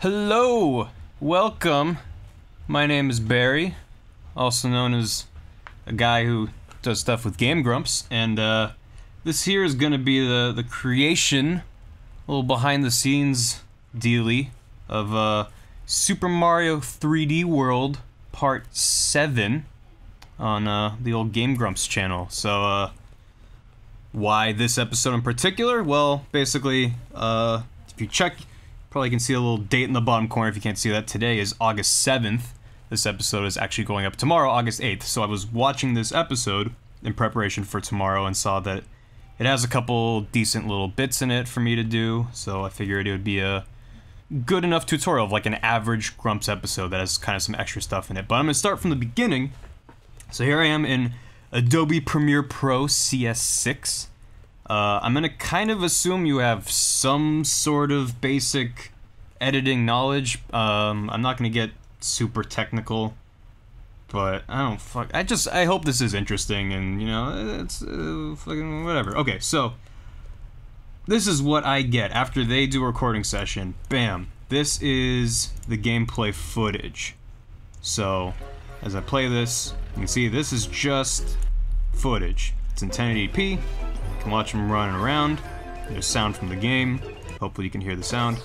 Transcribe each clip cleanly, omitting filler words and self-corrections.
Hello! Welcome. My name is Barry, also known as a guy who does stuff with Game Grumps, and this here is gonna be the creation, a little behind the scenes dealy of Super Mario 3D World Part 7 on the old Game Grumps channel. So why this episode in particular? Well, basically, if you check, probably can see a little date in the bottom corner if you can't see that. Today is August 7th. This episode is actually going up tomorrow, August 8th. So I was watching this episode in preparation for tomorrow and saw that it has a couple decent little bits in it for me to do. So I figured it would be a good enough tutorial of like an average Grumps episode that has kind of some extra stuff in it. But I'm going to start from the beginning. So here I am in Adobe Premiere Pro CS6. I'm gonna kind of assume you have some sort of basic editing knowledge. I'm not gonna get super technical, but I hope this is interesting, and you know, it's fucking whatever. Okay, so this is what I get after they do a recording session. Bam! This is the gameplay footage. So as I play this, you can see this is just footage. It's in 1080p. You can watch them running around. There's sound from the game. Hopefully you can hear the sound.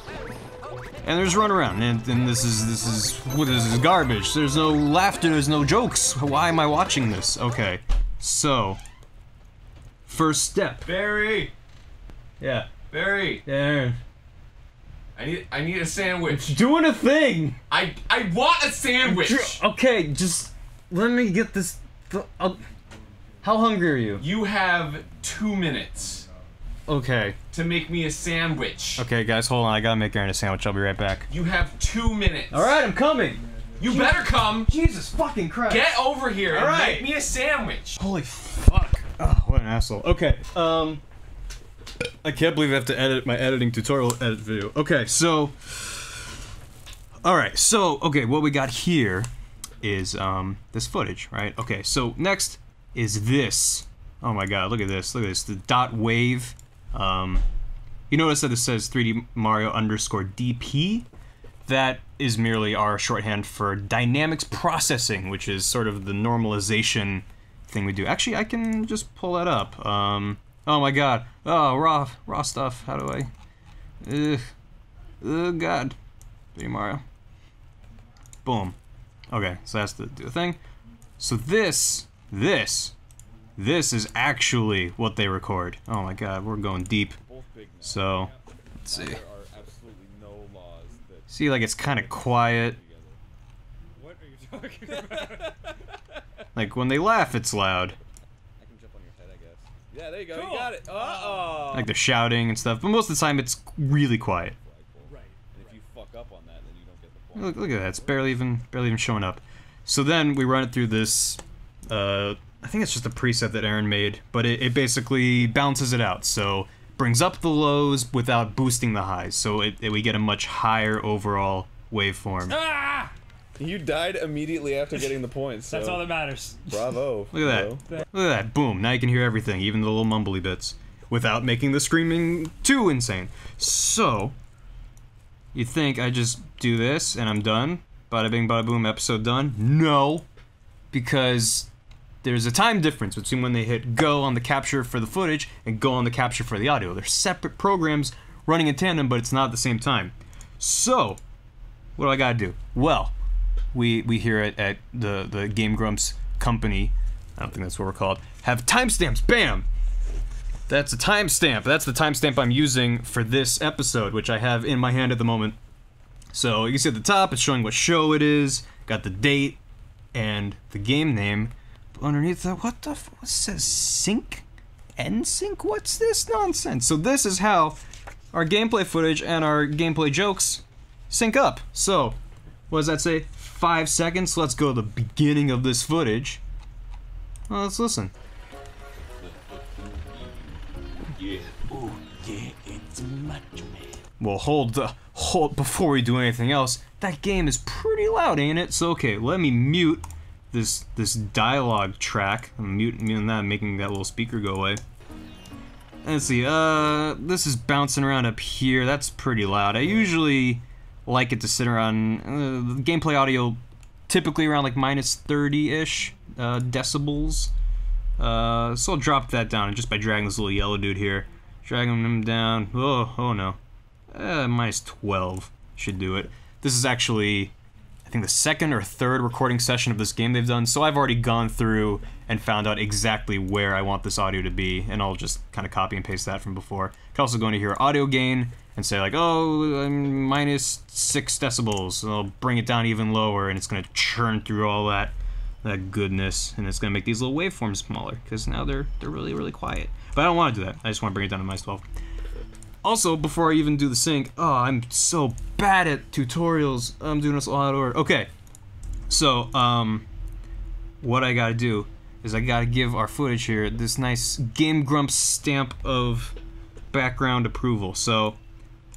And there's run around, and this is garbage. There's no laughter, there's no jokes. Why am I watching this? Okay, so first step. Barry! Yeah. Barry! Yeah. I need a sandwich. Doing a thing! I want a sandwich! Okay, just let me get this. How hungry are you? You have 2 minutes Okay. to make me a sandwich. Okay, guys, hold on. I gotta make Aaron a sandwich. I'll be right back. You have 2 minutes. Alright, I'm coming! You better come! Jesus fucking Christ! Get over here and Alright. make me a sandwich! Holy fuck. Oh, what an asshole. Okay, I can't believe I have to edit my editing tutorial edit video. Okay, so... Alright, so, okay, what we got here is, this footage, right? Okay, so next is this. Oh my god, look at this, the dot wave. You notice that it says 3D Mario _DP? That is merely our shorthand for dynamics processing, which is sort of the normalization thing we do. Actually, I can just pull that up. Oh my god. Oh, raw stuff. How do I? Oh god. 3D Mario. Boom. Okay, so that's the thing. So this is actually what they record. Oh my god, we're going deep. So, let's see. See, like, it's kind of quiet. What are you talking about? Like, when they laugh, it's loud. I can jump on your head, I guess. Yeah, there you go. Cool. You got it. Uh-oh. Like, they're shouting and stuff, but most of the time, it's really quiet. Right. And if you fuck up on that, then you don't get the point. Look at that, it's barely even showing up. So then, we run it through this, I think it's just a preset that Aaron made, but it basically balances it out. So, brings up the lows without boosting the highs. So we get a much higher overall waveform. Ah! You died immediately after getting the points. So. That's all that matters. Bravo. Look at that. Look at that. Boom. Now you can hear everything, even the little mumbly bits, without making the screaming too insane. So, you think I just do this and I'm done? Bada bing, bada boom, episode done? No. Because there's a time difference between when they hit go on the capture for the footage and go on the capture for the audio. They're separate programs running in tandem, but it's not at the same time. So, what do I gotta do? Well, we here at the Game Grumps company, I don't think that's what we're called, have timestamps. Bam! That's a timestamp. That's the timestamp I'm using for this episode, which I have in my hand at the moment. So, you can see at the top, it's showing what show it is, got the date, and the game name. Underneath that, what says sync? End sync? What's this nonsense? So this is how our gameplay footage and our gameplay jokes sync up. So, what does that say? 5 seconds? Let's go to the beginning of this footage. Well, let's listen. Yeah, oh yeah, it's Macho Man. Well, hold before we do anything else. That game is pretty loud, ain't it? So okay, let me mute this dialogue track. I'm muting that, making that little speaker go away. Let's see, this is bouncing around up here. That's pretty loud. I usually like it to sit around gameplay audio, typically around like minus 30-ish decibels. So I'll drop that down just by dragging this little yellow dude here. Dragging him down. Oh no. Minus 12 should do it. This is actually, I think, the second or third recording session of this game they've done, so I've already gone through and found out exactly where I want this audio to be, and I'll just kind of copy and paste that from before. You can also go into here, audio gain, and say like, oh, I'm minus 6 decibels, and I'll bring it down even lower, and it's going to churn through all that goodness, and it's going to make these little waveforms smaller, because now they're really, really quiet. But I don't want to do that. I just want to bring it down to minus 12. Also, before I even do the sync, oh, I'm so bad at tutorials. I'm doing this all out of order. Okay, so, what I gotta do is I gotta give our footage here this nice Game Grumps stamp of background approval. So,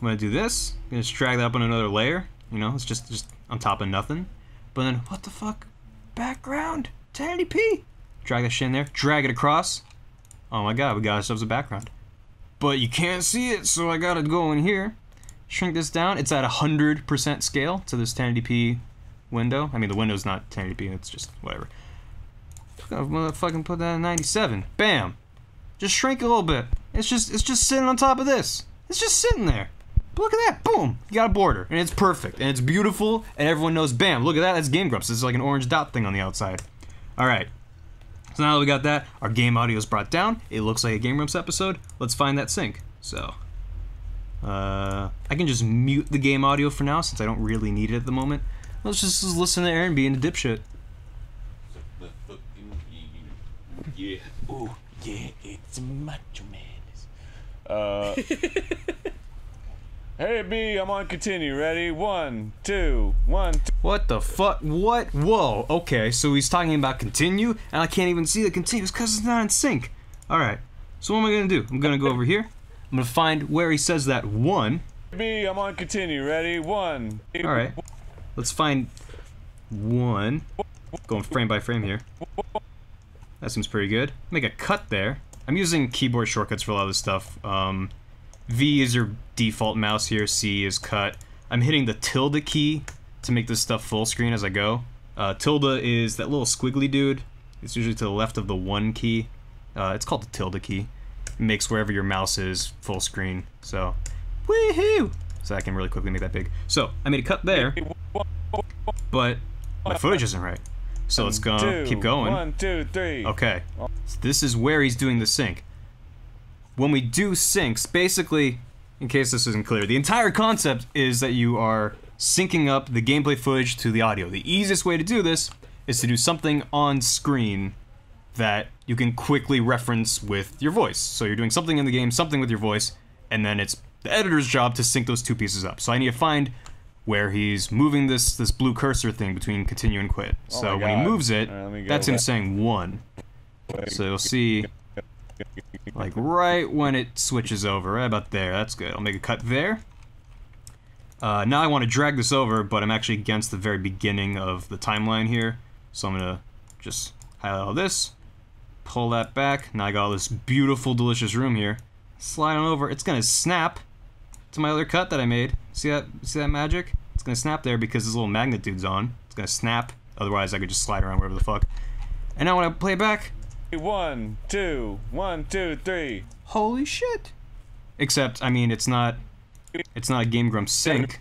I'm gonna do this. I'm gonna just drag that up on another layer. You know, it's just on top of nothing. But then, what the fuck? Background? 1080p? Drag that shit in there. Drag it across. Oh my god, we got ourselves a background. But you can't see it, so I gotta go in here, shrink this down. It's at 100% scale to this 1080p window. I mean, the window's not 1080p, it's just whatever. I'm gonna fucking put that at 97. Bam! Just shrink a little bit. It's just sitting on top of this. It's just sitting there. But look at that, boom! You got a border, and it's perfect, and it's beautiful, and everyone knows, bam, look at that, that's Game Grumps. This is like an orange dot thing on the outside. Alright. So now that we got that, our game audio is brought down. It looks like a Game Grumps episode. Let's find that sync. So, I can just mute the game audio for now since I don't really need it at the moment. Let's just listen to Aaron being a dipshit. Yeah. Oh, yeah, it's Macho Man. Hey B, I'm on continue. Ready? 1, 2, 1, 2. What the fuck? What? Whoa. Okay, so he's talking about continue, and I can't even see the continues because it's not in sync. Alright, so what am I gonna do? I'm gonna go over here. I'm gonna find where he says that 1. B, I'm on continue. Ready? 1. Alright, let's find 1. Going frame by frame here. That seems pretty good. Make a cut there. I'm using keyboard shortcuts for a lot of this stuff. V is your default mouse here, C is cut. I'm hitting the tilde key to make this stuff full screen as I go. Tilde is that little squiggly dude. It's usually to the left of the 1 key. It's called the tilde key. It makes wherever your mouse is full screen. So, woohoo! So I can really quickly make that big. So, I made a cut there, but my footage isn't right. So let's go, keep going. 1, 2, 3. Okay, so this is where he's doing the sync. When we do syncs, basically, in case this isn't clear, the entire concept is that you are syncing up the gameplay footage to the audio. The easiest way to do this is to do something on screen that you can quickly reference with your voice. So you're doing something in the game, something with your voice, and then it's the editor's job to sync those two pieces up. So I need to find where he's moving this blue cursor thing between continue and quit. So when he moves it, that's him saying 1. So you'll see, like right when it switches over, right about there. That's good. I'll make a cut there. Now I want to drag this over, but I'm actually against the very beginning of the timeline here. So I'm gonna just highlight all this, pull that back. Now I got all this beautiful, delicious room here. Slide on over. It's gonna snap to my other cut that I made. See that? See that magic? It's gonna snap there because this little magnet dude's on. It's gonna snap. Otherwise, I could just slide around wherever the fuck. And now when I play it back, 1, 2, 1, 2, 3. holy shit! Except, I mean, it's not a Game Grumps sync,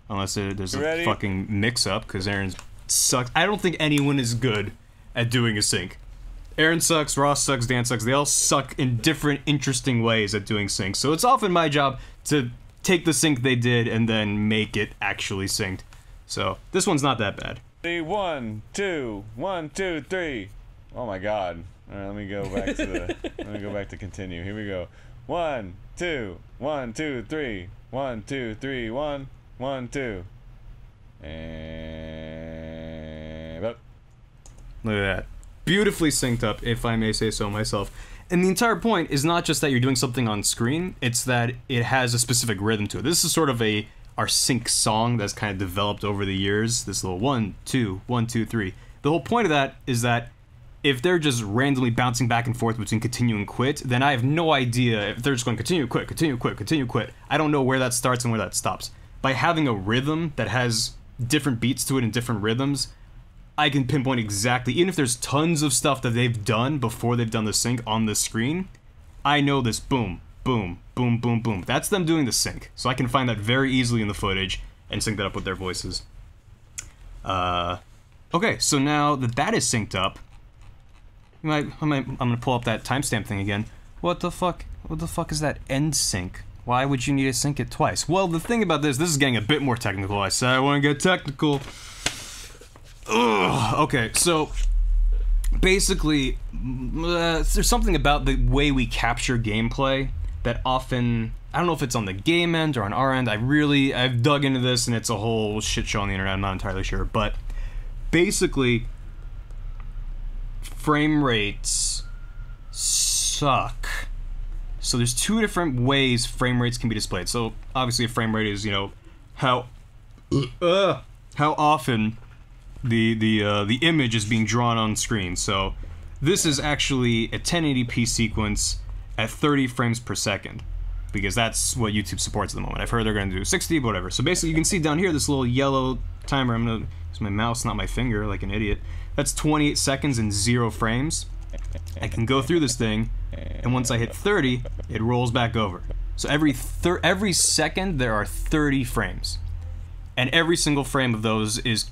unless there's a fucking mix-up, because Aaron sucks. I don't think anyone is good at doing a sync. Aaron sucks, Ross sucks, Dan sucks. They all suck in different, interesting ways at doing syncs. So it's often my job to take the sync they did and then make it actually synced. So this one's not that bad. 1, 2, 1, 2, 3. Oh my god. Alright, let me go back to the let me go back to continue. Here we go. 1, 2, 1, 2, 3. 1, 2, 3, 1, 1, 2. And up. Look at that. Beautifully synced up, if I may say so myself. And the entire point is not just that you're doing something on screen, it's that it has a specific rhythm to it. This is sort of our sync song that's kind of developed over the years. This little 1, 2, 1, 2, 3. The whole point of that is that if they're just randomly bouncing back and forth between continue and quit, then I have no idea if they're just going continue, quit, continue, quit, continue, quit. I don't know where that starts and where that stops. by having a rhythm that has different beats to it and different rhythms, I can pinpoint exactly, even if there's tons of stuff that they've done before they've done the sync on the screen, I know this boom, boom, boom, boom, boom. That's them doing the sync. So I can find that very easily in the footage and sync that up with their voices. Okay, so now that that is synced up, I'm gonna pull up that timestamp thing again. What the fuck is that end sync? Why would you need to sync it twice? Well, the thing about this is getting a bit more technical. I said I want to get technical. Ugh. Okay, so basically, there's something about the way we capture gameplay that often, I don't know if it's on the game end or on our end. I've dug into this and it's a whole shit show on the internet. I'm not entirely sure, but basically, frame rates suck. So there's two different ways frame rates can be displayed. So obviously a frame rate is, you know, how often the image is being drawn on screen. So this is actually a 1080p sequence at 30 frames per second, because that's what YouTube supports at the moment. I've heard they're going to do 60, but whatever. So basically you can see down here this little yellow timer. I'm going to use my mouse, not my finger, like an idiot. That's 28 seconds and 0 frames. I can go through this thing, and once I hit 30, it rolls back over. So every second there are 30 frames. And every single frame of those is,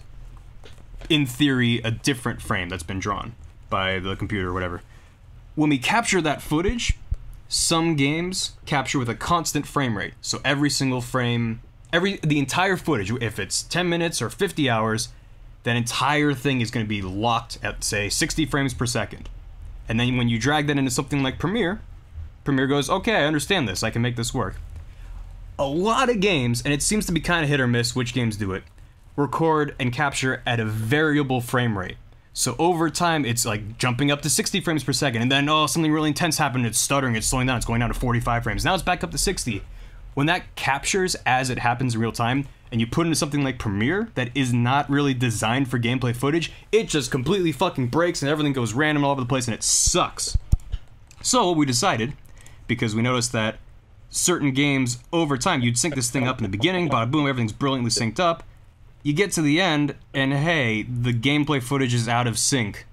in theory, a different frame that's been drawn by the computer or whatever. When we capture that footage, some games capture with a constant frame rate. So every single frame, the entire footage, if it's 10 minutes or 50 hours, that entire thing is going to be locked at, say, 60 frames per second. And then when you drag that into something like Premiere goes, okay, I understand this, I can make this work. A lot of games, and it seems to be kind of hit or miss which games do it, record and capture at a variable frame rate. So over time, it's like jumping up to 60 frames per second, and then, oh, something really intense happened, it's stuttering, it's slowing down, it's going down to 45 frames. Now it's back up to 60. When that captures as it happens in real time, and you put into something like Premiere that is not really designed for gameplay footage, it just completely fucking breaks and everything goes random all over the place and it sucks. So what we decided, because we noticed that certain games over time, you'd sync this thing up in the beginning, bada boom, everything's brilliantly synced up. You get to the end, and hey, the gameplay footage is out of sync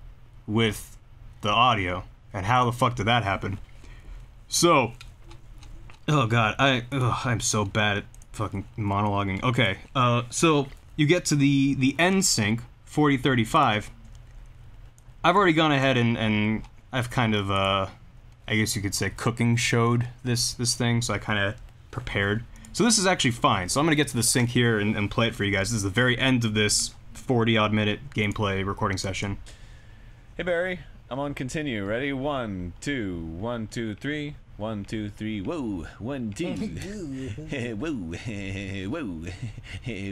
with the audio. And how the fuck did that happen? So, oh god, I'm so bad at fucking monologuing. Okay, so you get to the end sync, 4035. I've already gone ahead and I've kind of, I guess you could say cooking showed this thing, so I kind of prepared. So this is actually fine. So I'm gonna get to the sync here and play it for you guys. This is the very end of this 40-odd minute gameplay recording session. Hey Barry, I'm on continue. Ready? 1, 2, 1, 2, 3. 1, 2, 3. Whoa. 1, 2. Whoa. Whoa.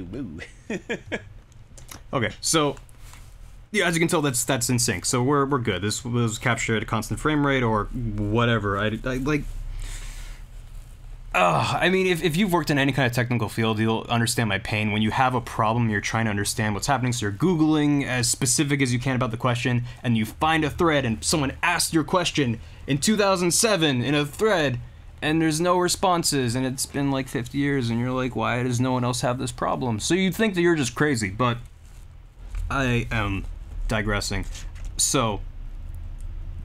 Whoa. Okay, so yeah, as you can tell, that's in sync. So we're good. This was captured at a constant frame rate or whatever. I like. I mean, if you've worked in any kind of technical field, you'll understand my pain. When you have a problem, you're trying to understand what's happening, so you're Googling as specific as you can about the question, and you find a thread, and someone asked your question in 2007 in a thread, and there's no responses, and it's been like 50 years, and you're like, why does no one else have this problem? So you think that you're just crazy, but I am digressing. So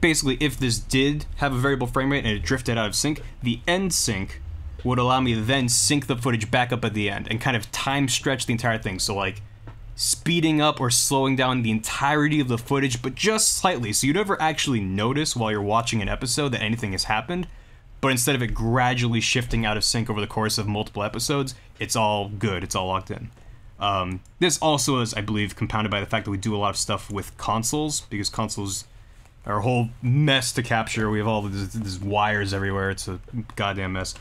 basically, if this did have a variable frame rate and it drifted out of sync, the end sync would allow me to then sync the footage back up at the end and kind of time stretch the entire thing. So like speeding up or slowing down the entirety of the footage, but just slightly. So you never actually notice while you're watching an episode that anything has happened, but instead of it gradually shifting out of sync over the course of multiple episodes, it's all good, it's all locked in. This also is, I believe, compounded by the fact that we do a lot of stuff with consoles, because consoles are a whole mess to capture. We have all these wires everywhere, it's a goddamn mess.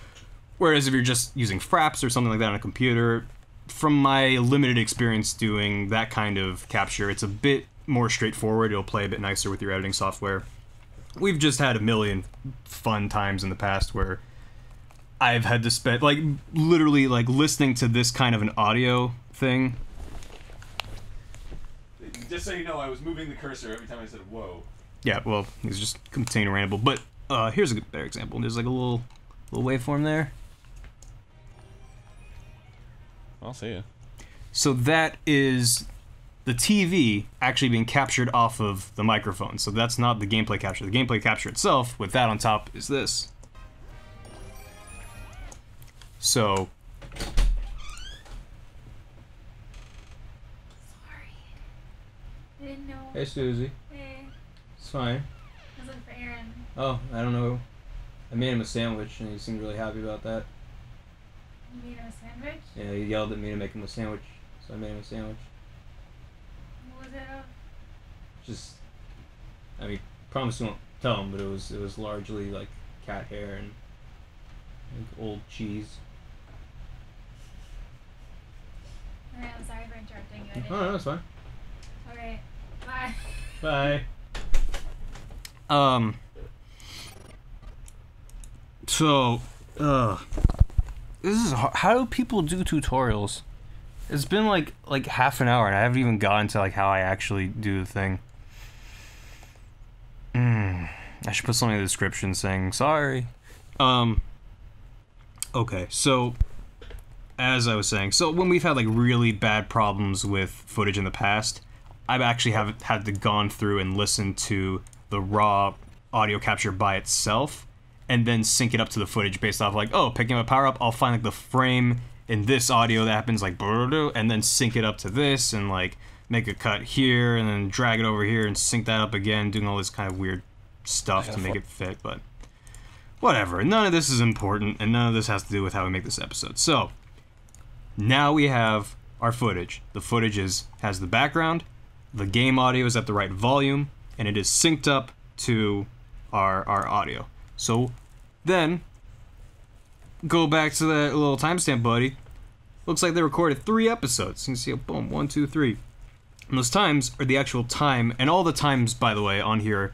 Whereas if you're just using Fraps or something like that on a computer, from my limited experience doing that kind of capture, it's a bit more straightforward. It'll play a bit nicer with your editing software. We've just had a million fun times in the past where I've had to spend, like, literally, like, listening to this kind of an audio thing. Just so you know, I was moving the cursor every time I said whoa. Yeah, well, it's just containing ramble. But here's a better example. There's like a little waveform there. I'll see you. So that is the TV actually being captured off of the microphone. So that's not the gameplay capture. The gameplay capture itself, with that on top, is this. So... Sorry. I didn't know. Hey, Susie. Hey. It's fine. I was looking for Aaron. Oh, I don't know. I made him a sandwich, and he seemed really happy about that. You made him a sandwich? Yeah, he yelled at me to make him a sandwich, so I made him a sandwich. What was it of? Just, I mean, promise you won't tell him, but it was largely like cat hair and like old cheese. Alright, I'm sorry for interrupting you. I didn't. Oh no, it's fine. Okay. Bye. Bye. So, this is how do people do tutorials? It's been like half an hour and I haven't even gotten to like how I actually do the thing. I should put something in the description saying sorry. Okay, so as I was saying, so when we've had like really bad problems with footage in the past, I've actually had to gone through and listen to the raw audio capture by itself and then sync it up to the footage based off like, oh, picking up a power up, I'll find like the frame in this audio that happens like, and then sync it up to this and like make a cut here and then drag it over here and sync that up again, doing all this kind of weird stuff to make it fit, but whatever. None of this is important and none of this has to do with how we make this episode. So now we have our footage. The footage has the background, the game audio is at the right volume, and it is synced up to our audio. So then, go back to that little timestamp buddy. Looks like they recorded 3 episodes. You can see, boom, 1, 2, 3. And those times are the actual time, and all the times, by the way, on here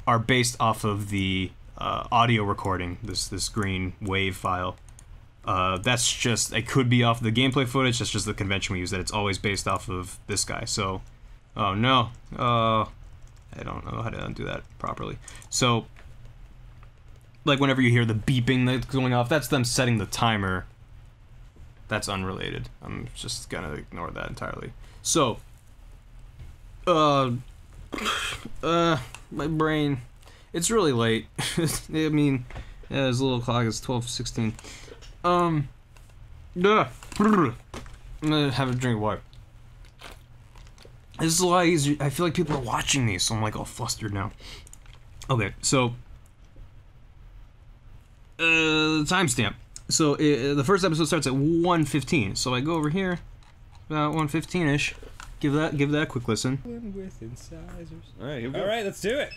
are based off of the audio recording, this green wave file. That's just, it could be off the gameplay footage, that's just the convention we use, that it's always based off of this guy. So, oh no, I don't know how to undo that properly. So, like whenever you hear the beeping that's going off, that's them setting the timer. That's unrelated. I'm just gonna ignore that entirely. So, my brain, it's really late. I mean, yeah, there's a little clock, it's 12:16. I'm gonna have a drink of water. This is a lot easier. I feel like people are watching these, so I'm like all flustered now. Okay, so timestamp. So the first episode starts at 1:15. So I go over here, about 1:15ish. Give that a quick listen. With incisors. All right, here we go. All right, let's do it.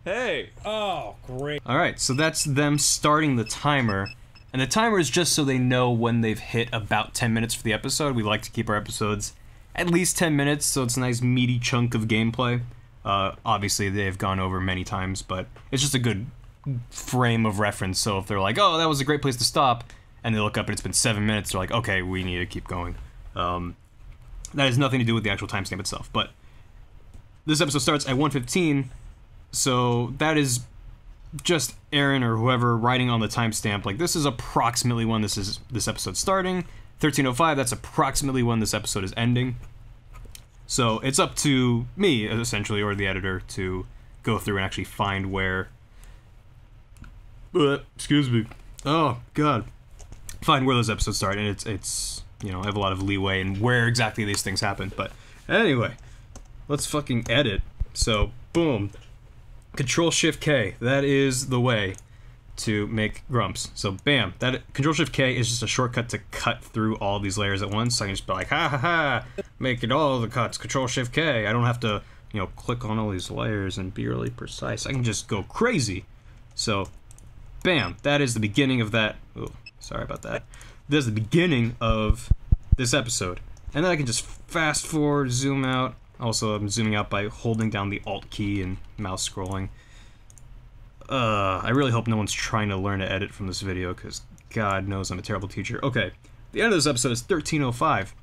Hey. Oh, great. All right, so that's them starting the timer, and the timer is just so they know when they've hit about 10 minutes for the episode. We like to keep our episodes at least 10 minutes, so it's a nice meaty chunk of gameplay. Obviously, they've gone over many times, but it's just a good frame of reference. So if they're like, oh, that was a great place to stop, and they look up and it's been 7 minutes, they're like, okay, we need to keep going. That has nothing to do with the actual timestamp itself, but this episode starts at 1:15, so that is just Aaron or whoever writing on the timestamp, like, this is approximately when this episode's starting. 13:05, that's approximately when this episode is ending. So it's up to me, essentially, or the editor, to go through and actually find where... excuse me. Oh, God. Find where those episodes start, and it's you know, I have a lot of leeway in where exactly these things happen. But anyway, let's fucking edit. So, boom. Control-Shift-K. That is the way to make Grumps. So, bam. That Control-Shift-K is just a shortcut to cut through all these layers at once. So I can just be like, ha ha ha, make it all the cuts. Control-Shift-K. I don't have to, you know, click on all these layers and be really precise. I can just go crazy. So, bam. That is the beginning of that. Oh, sorry about that. This is the beginning of this episode. And then I can just fast forward, zoom out. Also, I'm zooming out by holding down the Alt key and mouse scrolling. I really hope no one's trying to learn to edit from this video, because God knows I'm a terrible teacher. Okay, the end of this episode is 13:05.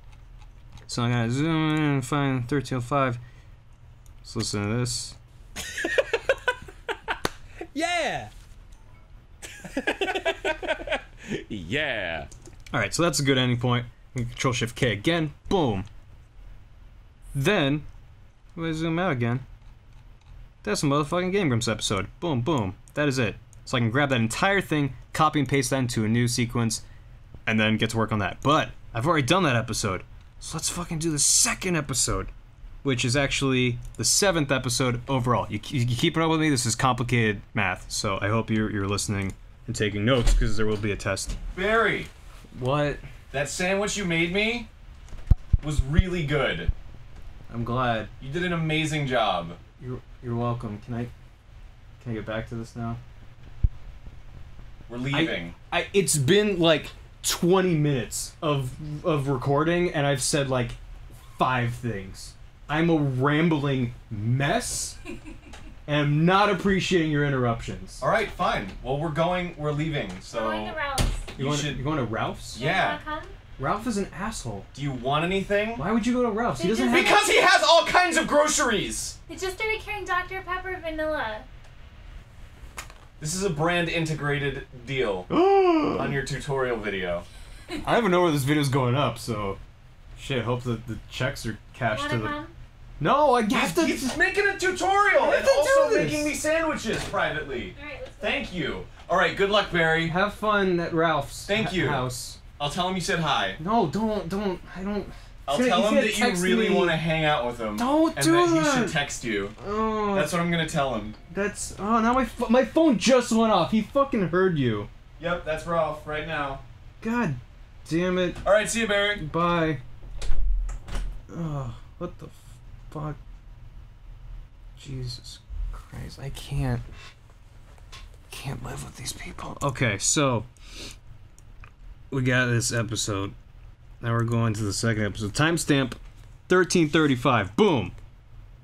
So I'm gonna zoom in and find 13:05. Let's listen to this. Yeah! Yeah. Alright, so that's a good ending point. I'm Control Shift K again. Boom. Then, if I zoom out again, that's a motherfucking Game Grumps episode. Boom, boom. That is it. So I can grab that entire thing, copy and paste that into a new sequence, and then get to work on that. But I've already done that episode. So let's fucking do the second episode, which is actually the 7th episode overall. You keep it up with me. This is complicated math, so I hope you're listening and taking notes, because there will be a test. Barry, What? that sandwich you made me was really good. I'm glad. You did an amazing job. You're welcome. Can I get back to this now? We're leaving. It's been like 20 minutes of recording, and I've said like 5 things. I'm a rambling mess, and I'm not appreciating your interruptions. All right, fine. Well, we're leaving. So Going to Ralph's. You're going to Ralph's? Yeah. Wanna come? Ralph is an asshole. Do you want anything? Why would you go to Ralph's? He They doesn't just- have. Because he has all kinds of groceries. They just started carrying Dr. Pepper vanilla. This is a brand integrated deal on your tutorial video. I don't even know where this video's going up, so shit. Hope that the checks are cashed Wanna to the. come? No, I have to. He's making a tutorial I have and to also do this. making me sandwiches privately. Alright, let's go. Thank you. All right, good luck, Barry. Have fun at Ralph's. Thank you. House. I'll tell him you said hi. No, don't. I don't. I'll He's tell him gonna that you text really me. want to hang out with him. Don't and do that he that. should text you. Oh, That's what I'm gonna tell him. that's. Oh, now my phone just went off. He fucking heard you. Yep, that's Ralph right now. God damn it. All right, see you, Barry. Bye. Oh, what the fuck? Jesus Christ, I can't live with these people. Okay, so we got this episode. Now we're going to the second episode. Timestamp 1335. Boom.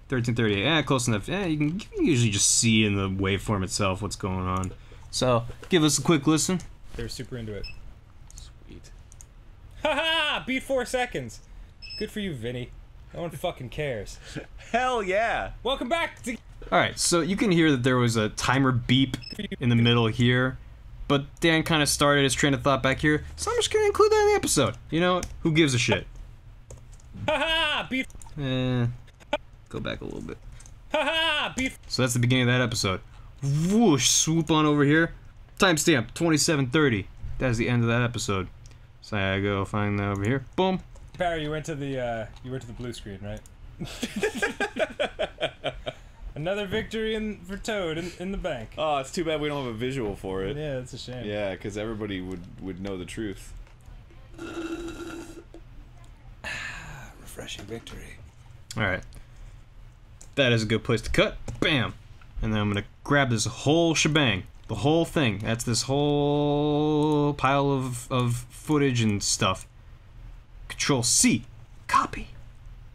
1338. Close enough. You can usually just see in the waveform itself what's going on. So give us a quick listen. They're super into it. Sweet. Haha! Beat 4 seconds. Good for you, Vinny. No one fucking cares. Hell yeah! Welcome back to. Alright, so you can hear that there was a timer beep in the middle here, but Dan kind of started his train of thought back here, so I'm just gonna include that in the episode. You know, who gives a shit? Haha! Beat. Go back a little bit. Haha! Beat. So that's the beginning of that episode. Whoosh, swoop on over here. Timestamp 2730. That's the end of that episode. So I go find that over here. Boom. Barry, you went to the blue screen, right? Another victory for Toad in the bank. Oh, it's too bad we don't have a visual for it. Yeah, that's a shame. Yeah, because everybody would know the truth. Refreshing victory. Alright. That is a good place to cut. Bam! And then I'm gonna grab this whole shebang. The whole thing. That's this whole pile of footage and stuff. Control C. Copy.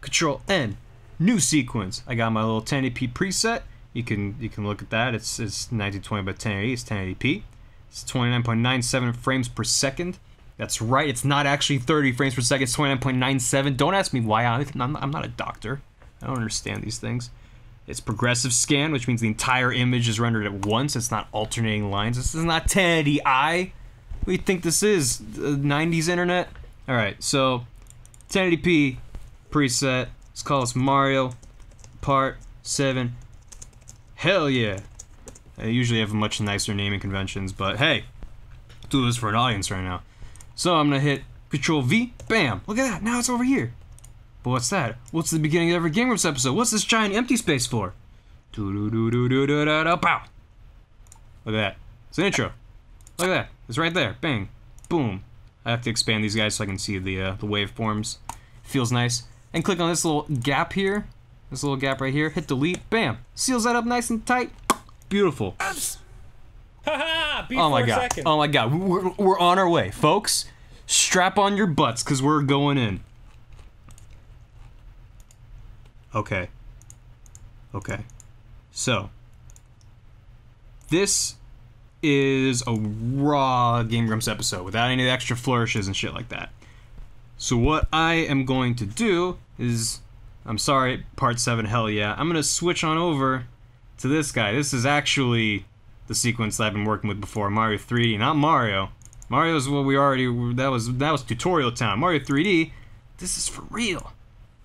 Control N. New sequence. I got my little 1080p preset. You can look at that. It's 1920 by 1080. It's 1080p. It's 29.97 frames per second. That's right. It's not actually 30 frames per second. It's 29.97. Don't ask me why. I'm not a doctor. I don't understand these things. It's progressive scan, which means the entire image is rendered at once. It's not alternating lines. This is not 1080i. What do you think this is? The 90s internet? Alright, so 1080p preset. Let's call this Mario Part 7. Hell yeah. I usually have much nicer naming conventions, but hey, do this for an audience right now. So I'm gonna hit Control V. Bam! Look at that. Now it's over here. But what's that? What's the beginning of every Game Grumps episode? What's this giant empty space for? Pow! Look at that. It's an intro. Look at that. It's right there. Bang. Boom. I have to expand these guys so I can see the waveforms. Feels nice. And click on this little gap here. This little gap right here. Hit delete. Bam. Seals that up nice and tight. Beautiful. Haha! Beat Oh my 4 god. seconds. Oh my god. We're on our way, folks. Strap on your butts, because we're going in. Okay. Okay. So, this is a raw Game Grumps episode without any extra flourishes and shit like that. So what I am going to do is, I'm sorry, Part 7, hell yeah, I'm going to switch on over to this guy. This is actually the sequence that I've been working with before, Mario 3D, not Mario. Mario's what we already, that was tutorial time. Mario 3D, this is for real.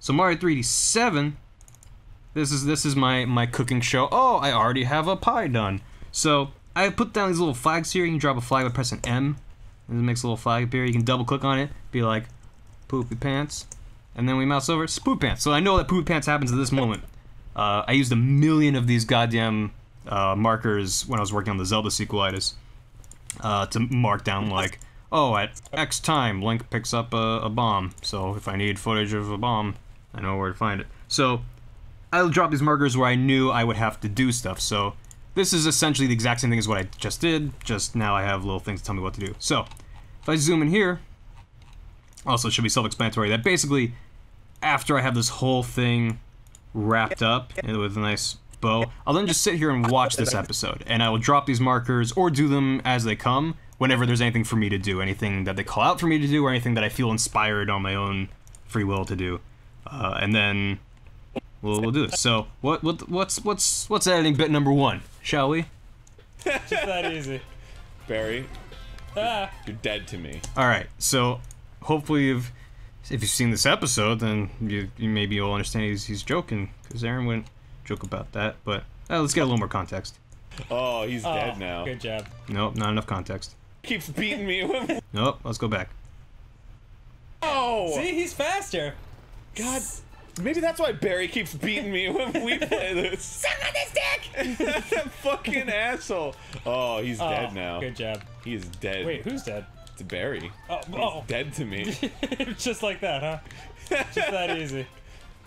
So Mario 3D 7, this is my cooking show. Oh, I already have a pie done. So I put down these little flags here. You can drop a flag by pressing M, and it makes a little flag appear. You can double click on it, be like, poopy pants, and then we mouse over, it's poop pants. So I know that poopy pants happens at this moment. I used 1 million of these goddamn markers when I was working on the Zelda sequelitis to mark down like, oh, at X time, Link picks up a bomb. So if I need footage of a bomb, I know where to find it. So I'll drop these markers where I knew I would have to do stuff. So this is essentially the exact same thing as what I just did, just now I have little things to tell me what to do. So if I zoom in here, also it should be self-explanatory, that basically after I have this whole thing wrapped up with a nice bow, I'll then just sit here and watch this episode, and I will drop these markers or do them as they come whenever there's anything for me to do, anything that they call out for me to do or anything that I feel inspired on my own free will to do, and then we'll do this. So what's editing bit number 1, shall we? Just that easy. Barry, you're dead to me. All right, so hopefully if you've seen this episode, then you maybe you'll understand he's joking, because Aaron wouldn't joke about that. But let's get a little more context. Oh, he's dead now. Good job. Nope, not enough context. Keeps beating me. Nope, let's go back. Oh! See, he's faster. God, maybe that's why Barry keeps beating me when we play this. Suck on this dick! That fucking asshole. Oh, he's dead now. Good job. He is dead. Wait, who's dead? It's Barry. Oh. He's dead to me. Just like that, huh? Just that easy.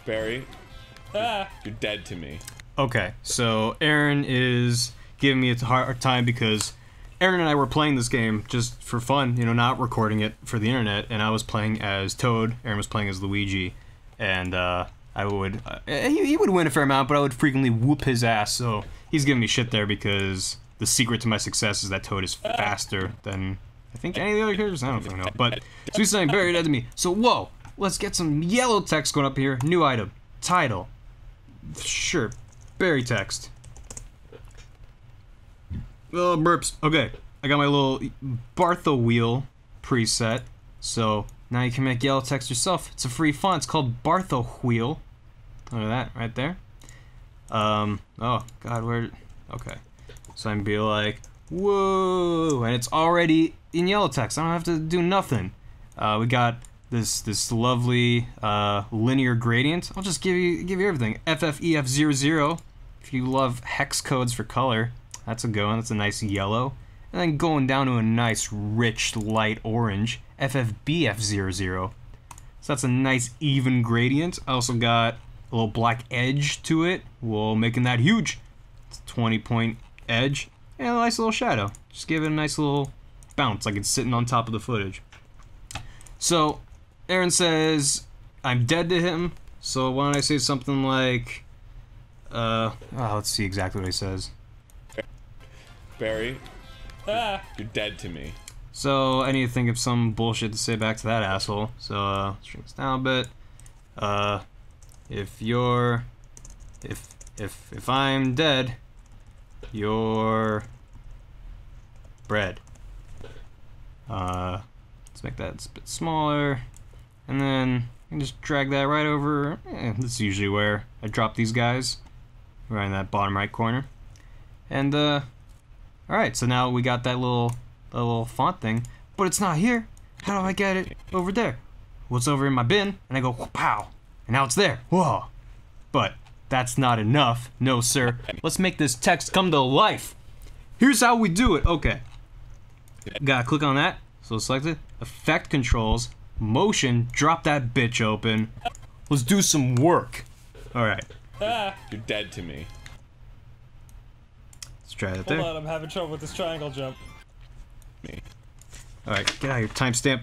Barry, you're dead to me. Okay, so Aaron is giving me a hard time because Aaron and I were playing this game just for fun, you know, not recording it for the internet, and I was playing as Toad, Aaron was playing as Luigi, and I would, he would win a fair amount, but I would frequently whoop his ass, so he's giving me shit there because the secret to my success is that Toad is faster than, I think, any of the other characters, I don't fucking know, but, so he's saying Barry dead to me, so whoa, let's get some yellow text going up here, new item, title, sure, Barry text. Oh, burps. Okay, I got my little Bartho wheel preset, so now you can make yellow text yourself. It's a free font. It's called Bartho wheel. Look at that right there. Oh God, where? Okay, so I can be like, whoa, and it's already in yellow text. I don't have to do nothing. We got this lovely linear gradient. I'll just give you everything. FFEF00. If you love hex codes for color, that's a good one. That's a nice yellow. And then going down to a nice rich light orange, FFBF00. So that's a nice even gradient. I also got a little black edge to it, while making that huge. It's a 20-point edge and a nice little shadow. Just give it a nice little bounce, like it's sitting on top of the footage. So Aaron says I'm dead to him. So why don't I say something like, let's see exactly what he says. Barry, you're dead to me. So I need to think of some bullshit to say back to that asshole. So let's shrink this down a bit. If I'm dead, you're bread. Let's make that a bit smaller, and then I can just drag that right over. This is usually where I drop these guys, right in that bottom right corner. And all right, so now we got that little font thing, but it's not here. How do I get it over there? Well, it's over in my bin, and I go pow, and now it's there. Whoa! But that's not enough. No, sir. Let's make this text come to life. Here's how we do it. Okay. Gotta click on that. So select it. Effect controls. Motion. Drop that bitch open. Let's do some work. Alright. You're dead to me. Let's try that there. Hold on, I'm having trouble with this triangle jump. Alright, get out of here. Timestamp.